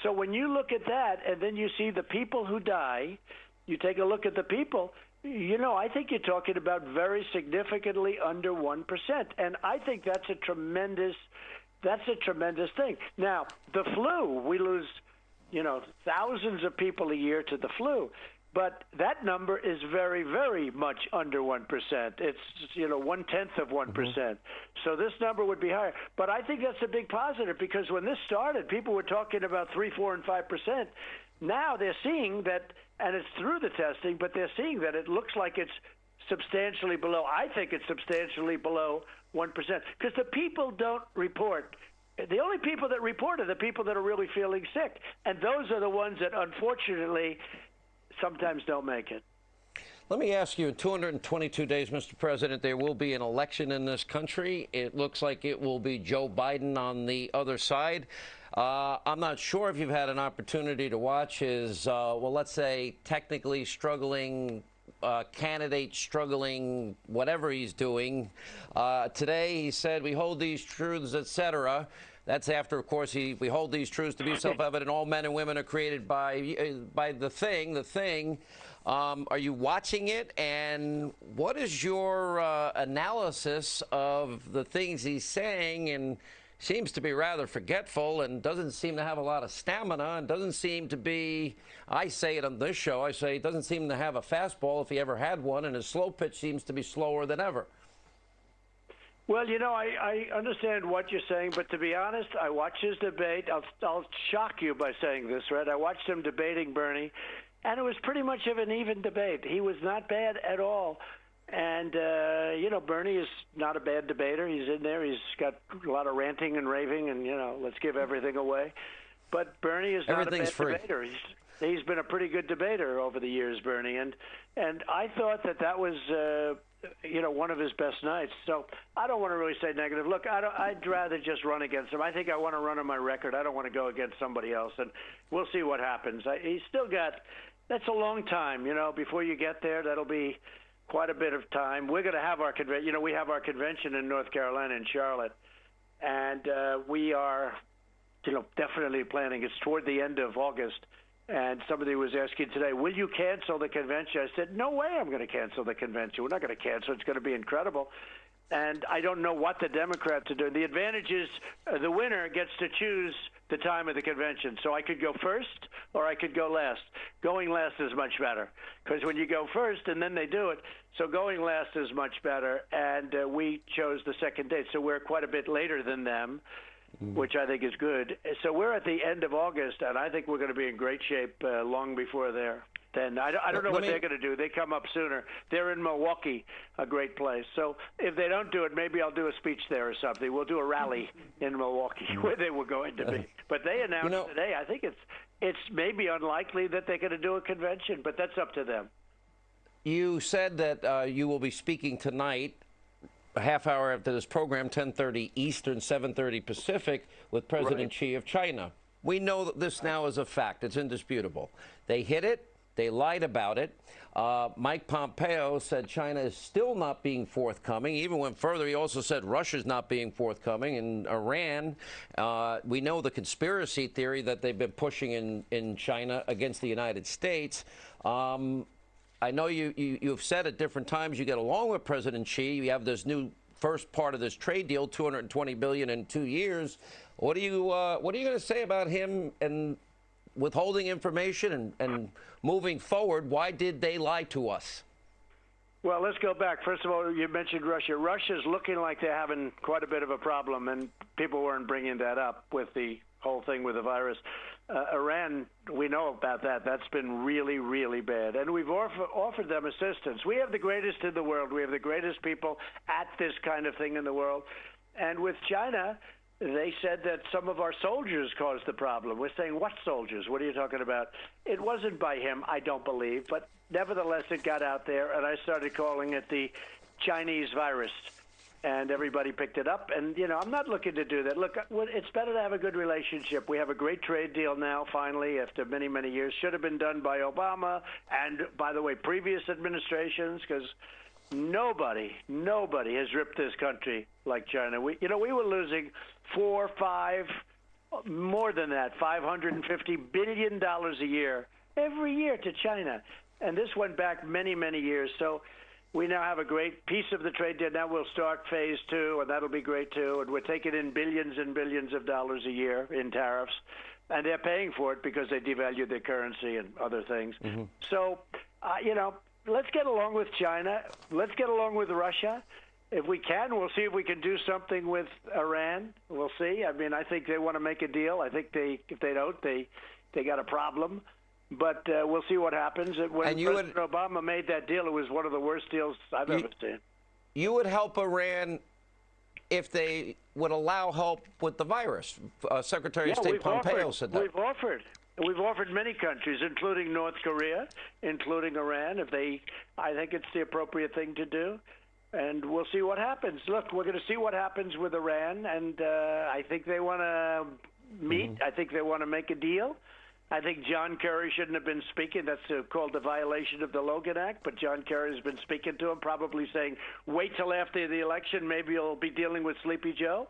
So when you look at that, and then you see the people who die, you take a look at the people, I think you're talking about very significantly under 1%. And I think that's a tremendous thing. Now, the flu, we lose, thousands of people a year to the flu. But that number is very, very much under 1%. It's, 1/10 of 1%. So this number would be higher. But I think that's a big positive, because when this started, people were talking about 3, 4, and 5%. Now they're seeing that, and it's through the testing, but they're seeing that it looks like it's substantially below. I think it's substantially below 1%, because the people don't report. The only people that report are the people that are really feeling sick, and those are the ones that, unfortunately, sometimes don't make it. Let me ask you, in 222 days, Mr. President, there will be an election in this country. It looks like it will be Joe Biden on the other side. I'm not sure if you've had an opportunity to watch his, let's say, technically struggling candidate, struggling whatever he's doing. Today he said, we hold these truths, etc. That's after, of course, we hold these truths to be self-evident. All men and women are created by the thing. Are you watching it? And what is your analysis of the things he's saying? And seems to be rather forgetful, and doesn't seem to have a lot of stamina, and doesn't seem to be, I say it on this show, I say he doesn't seem to have a fastball if he ever had one, and his slow pitch seems to be slower than ever. Well, I understand what you're saying, but to be honest, I watched his debate. I'll shock you by saying this, Red. I watched him debating Bernie, and it was pretty much of an even debate. He was not bad at all. And, Bernie is not a bad debater. He's in there. He's got a lot of ranting and raving and, let's give everything away. But Bernie is not a bad debater. He's been a pretty good debater over the years, Bernie. And I thought that was, one of his best nights. So I don't want to really say negative. Look, I'd rather just run against him. I think I want to run on my record. I don't want to go against somebody else. And we'll see what happens. He's still got – that's a long time, before you get there. That'll be – quite a bit of time. We're going to have our convention. We have our convention in North Carolina, in Charlotte, and we are, definitely planning. It's toward the end of August, And somebody was asking today, will you cancel the convention? I said, no way I'm going to cancel the convention. We're not going to cancel. It's going to be incredible. And I don't know what the Democrats are doing. The advantage is the winner gets to choose the time of the convention. So I could go first or I could go last. Going last is much better because when you go first and then they do it, so going last is much better. And we chose the second date. So we're quite a bit later than them, which I think is good. So we're at the end of August, and I think we're going to be in great shape long before there. Then I don't know what they're going to do. They come up sooner. They're in Milwaukee, a great place. So if they don't do it, maybe I'll do a speech there or something. We'll do a rally in Milwaukee where they were going to be. But they announced today. I think it's maybe unlikely that they're going to do a convention, but that's up to them. You said that you will be speaking tonight, a half hour after this program, 10:30 Eastern, 7:30 Pacific, with President Xi of China. We know that this now is a fact. It's indisputable. They hid it. They lied about it. Mike Pompeo said China is still not being forthcoming. He even went further. He also said Russia's not being forthcoming. And Iran, we know the conspiracy theory that they've been pushing in China against the United States. I know you've said at different times you get along with President Xi. You have this new first part of this trade deal, $220 billion in 2 years. What are you going to say about him and withholding information and moving forward? Why did they lie to us? Well, let's go back. First of all, you mentioned Russia. Russia's looking like they're having quite a bit of a problem, and people weren't bringing that up with the whole thing with the virus. Iran, we know about that. That's been really, really bad. And we've offered them assistance. We have the greatest in the world. We have the greatest people at this kind of thing in the world. And with China, they said that some of our soldiers caused the problem. We're saying, what soldiers? What are you talking about? It wasn't by him, I don't believe. But nevertheless, it got out there, and I started calling it the Chinese virus. And everybody picked it up. And, you know, I'm not looking to do that. Look, it's better to have a good relationship. We have a great trade deal now, finally, after many, many years. Should have been done by Obama and, by the way, previous administrations, because nobody has ripped this country like China. We were losing more than that, $550 billion a year, every year to China. And this went back many, many years. So we now have a great piece of the trade deal. Now we'll start phase 2, and that'll be great, too. And we're taking in billions and billions of dollars a year in tariffs. And they're paying for it because they devalued their currency and other things. So, let's get along with China. Let's get along with Russia. If we can, we'll see if we can do something with Iran. We'll see. I mean, I think they want to make a deal. I think if they don't, they got a problem. But we'll see what happens. When President Obama made that deal, it was one of the worst deals I've ever seen. You would help Iran if they would allow help with the virus. Secretary of State Pompeo said that. We've offered many countries, including North Korea, including Iran, I think it's the appropriate thing to do. And we'll see what happens. Look, we're going to see what happens with Iran, and I think they want to meet. I think they want to make a deal. I think John Kerry shouldn't have been speaking. That's called the violation of the Logan Act. But John Kerry has been speaking to him, probably saying, wait till after the election. Maybe you'll be dealing with Sleepy Joe,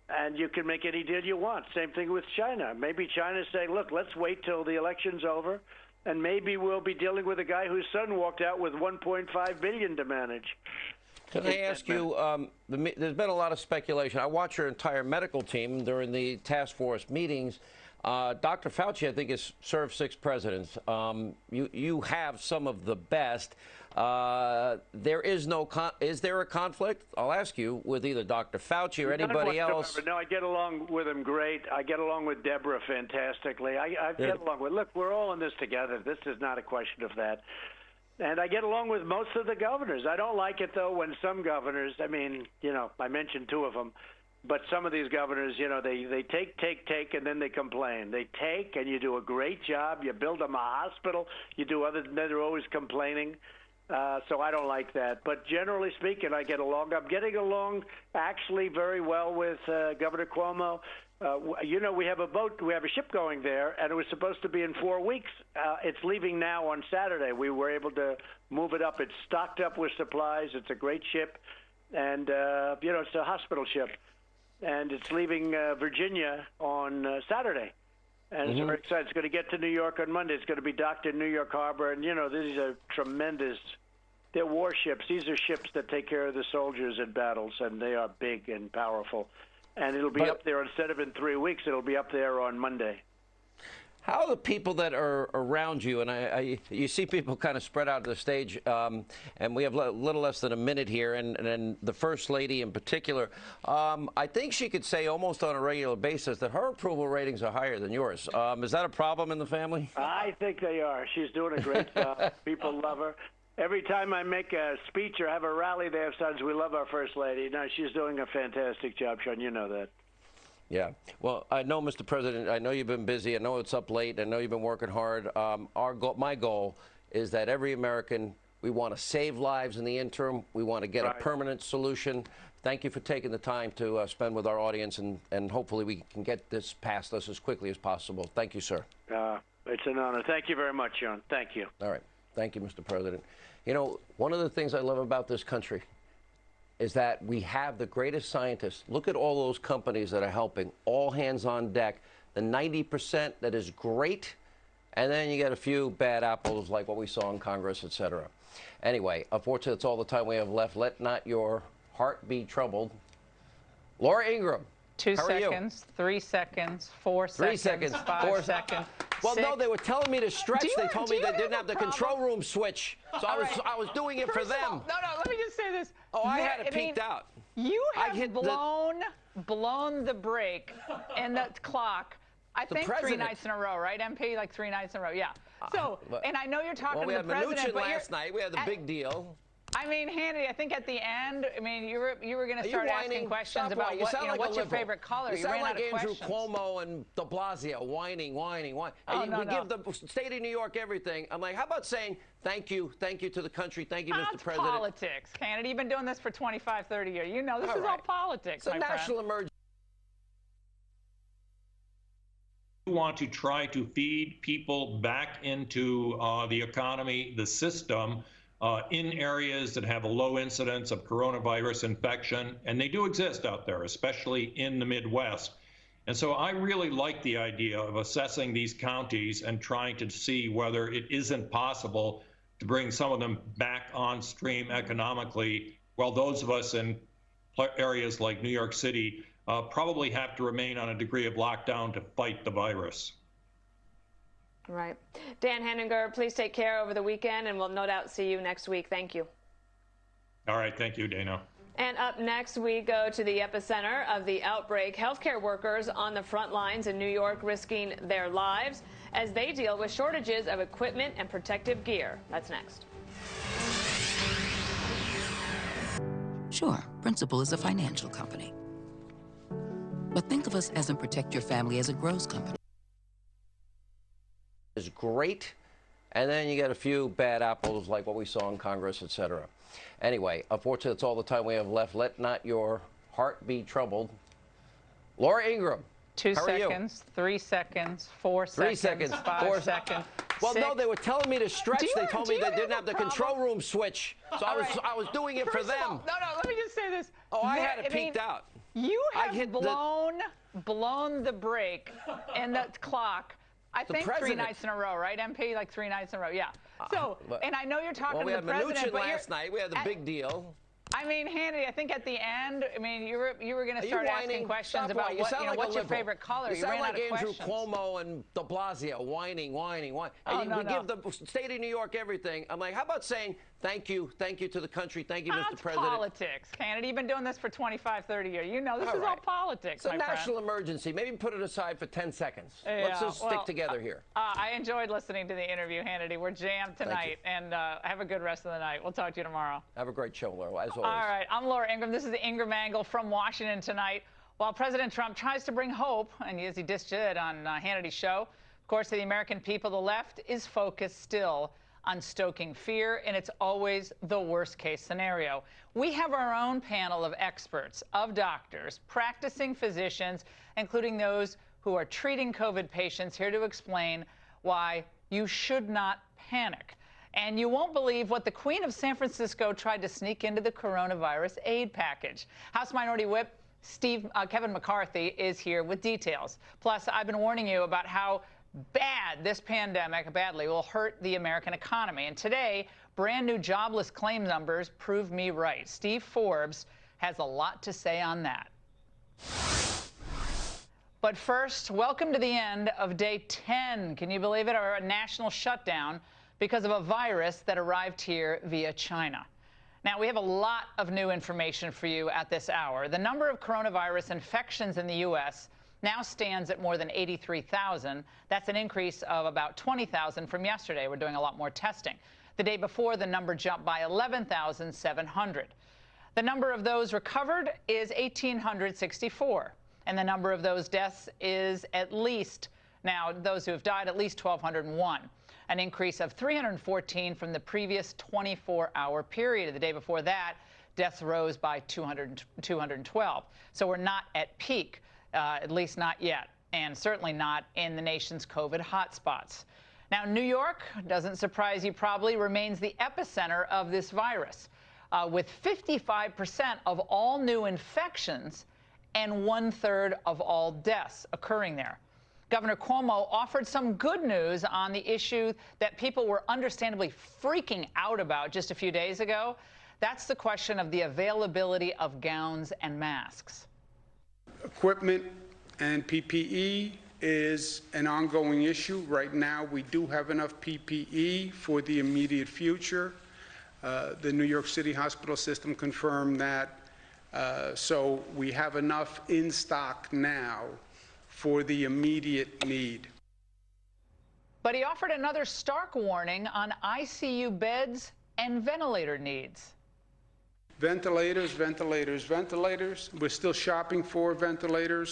and you can make any deal you want. Same thing with China. Maybe China's saying, look, let's wait till the election's over, and maybe we'll be dealing with a guy whose son walked out with $1.5 billion to manage. Can I ask you, there's been a lot of speculation. I watch your entire medical team during the task force meetings. Dr. Fauci, I think, has served 6 presidents. You have some of the best. Is there a conflict? I'll ask you, with either Dr. Fauci or anybody else. No, I get along with him great. I get along with Deborah fantastically. I get along with. Look, we're all in this together. This is not a question of that. And I get along with most of the governors. I don't like it, though, when some governors, I mentioned 2 of them, but some of these governors, they take, and then they complain. They take, and you do a great job. You build them a hospital. You do other than that, they're always complaining. So I don't like that. But generally speaking, I get along. I'm getting along actually very well with Governor Cuomo. We have a ship going there, and it was supposed to be in 4 weeks. It's leaving now on Saturday. We were able to move it up. It's stocked up with supplies. It's a great ship, and it's a hospital ship, and it's leaving Virginia on Saturday. And it's very exciting. It's going to get to New York on Monday. It's going to be docked in New York Harbor. And, you know, these are tremendous. They're warships. These are ships that take care of the soldiers in battles, and they are big and powerful. And it'll be up there, instead of in 3 weeks, it'll be up there on Monday. How are the people that are around you, and you see people kind of spread out to the stage, and we have a little less than a minute here, and the First Lady in particular, I think she could say almost on a regular basis that her approval ratings are higher than yours. Is that a problem in the family? I think they are. She's doing a great job. People love her. Every time I make a speech or have a rally, they have signs, "We love our First Lady." No, she's doing a fantastic job, Sean. You know that. Yeah. Well, I know, Mr. President, I know you've been busy. I know it's up late. I know you've been working hard. My goal is that every American, we want to save lives in the interim. We want to get a permanent solution. Thank you for taking the time to spend with our audience, and hopefully we can get this past us as quickly as possible. Thank you, sir. It's an honor. Thank you very much, Sean. Thank you. All right. Thank you, Mr. President. You know, one of the things I love about this country is that we have the greatest scientists. Look at all those companies that are helping, all hands on deck. The 90% that is great, and then you get a few bad apples like what we saw in Congress, et cetera. Anyway, unfortunately, that's all the time we have left. Let not your heart be troubled. Laura Ingraham. 2 seconds, 3 seconds, 4 seconds, 3 seconds, 5 seconds. Well, 6. no, they were telling me to stretch. They told me they didn't have the control room switch, so I was doing it for them. No, let me just say this. Oh, I had it peaked out. You have blown the break in the clock. I think 3 nights in a row, right, MP? Like 3 nights in a row, yeah. So, and I know you're talking to the president, but we had Mnuchin last night. We had the big deal. I mean, Hannity, I think at the end, I mean, you were going to start asking questions about what's your favorite color. You ran out of questions. You sound like Andrew Cuomo and de Blasio, whining. Oh, we give the state of New York everything. I'm like, how about saying thank you to the country, thank you, Mr. President. That's politics, Hannity. You've been doing this for 25, 30 years. You know, this is all politics, It's a national emergency. We want to try to feed people back into the economy, the system, in areas that have a low incidence of coronavirus infection, and they do exist out there, especially in the Midwest. And so I really like the idea of assessing these counties and trying to see whether it isn't possible to bring some of them back on stream economically, while those of us in areas like New York City probably have to remain on a degree of lockdown to fight the virus. Right. Dan Henninger, please take care over the weekend, and we'll no doubt see you next week. Thank you. All right. Thank you, Dana. And up next, we go to the epicenter of the outbreak. Healthcare workers on the front lines in New York risking their lives as they deal with shortages of equipment and protective gear. That's next. Sure, Principal is a financial company. But think of us as in Protect Your Family as a grows company. Is great, and then you get a few bad apples like what we saw in Congress, et cetera. Anyway, unfortunately, that's all the time we have left. Let not your heart be troubled. Laura Ingraham. 2 seconds, 3 seconds, 4 seconds, 3 seconds, 5 seconds. Well, no, they were telling me to stretch. They told me they didn't have the control room switch, so I was doing it for them. No, let me just say this. Oh, I had it peaked out. You have blown the break in the clock. I think 3 nights in a row, right, MP? Like 3 nights in a row, yeah. So, and I know you're talking to the president. We had Mnuchin last night. We had the big deal. I mean, Hannity, I think at the end, I mean, you were going to start asking questions about what's your favorite color. You sound like Andrew Cuomo and de Blasio, whining. We give the state of New York everything. I'm like, how about saying thank you to the country, thank you, Mr. President. That's politics, Hannity. You've been doing this for 25, 30 years. You know, this is all politics, It's a national emergency. Maybe put it aside for 10 seconds. Let's just stick together here. I enjoyed listening to the interview, Hannity. We're jammed tonight, and have a good rest of the night. We'll talk to you tomorrow. Have a great show, Laura, as always. All right, I'm Laura Ingraham. This is the Ingraham Angle from Washington tonight. While President Trump tries to bring hope, and as he just did on Hannity's show, of course, to the American people, the left is focused still on stoking fear, and it's always the worst-case scenario. We have our own panel of experts, of doctors, practicing physicians, including those who are treating COVID patients, here to explain why you should not panic. And you won't believe what the Queen of San Francisco tried to sneak into the coronavirus aid package. House Minority Whip Kevin McCarthy is here with details. Plus, I've been warning you about how bad this pandemic badly will hurt the American economy. And today, brand new jobless claim numbers prove me right. Steve Forbes has a lot to say on that. But first, welcome to the end of day 10. Can you believe it? Our national shutdown because of a virus that arrived here via China. Now, we have a lot of new information for you at this hour. The number of coronavirus infections in the U.S. now stands at more than 83,000. That's an increase of about 20,000 from yesterday. We're doing a lot more testing. The day before, the number jumped by 11,700. The number of those recovered is 1,864. And the number of those deaths is at least, now those who have died, at least 1,201. An increase of 314 from the previous 24-hour period. The day before that, deaths rose by 212. So we're not at peak, at least not yet, and certainly not in the nation's COVID hotspots. Now, New York, doesn't surprise you probably, remains the epicenter of this virus, with 55% of all new infections and 1/3 of all deaths occurring there. Governor Cuomo offered some good news on the issue that people were understandably freaking out about just a few days ago. That's the question of the availability of gowns and masks. Equipment and PPE is an ongoing issue. Right now, we do have enough PPE for the immediate future. The New York City hospital system confirmed that. So we have enough in stock now for the immediate need. But he offered another stark warning on ICU beds and ventilator needs. Ventilators, ventilators, ventilators. We're still shopping for ventilators.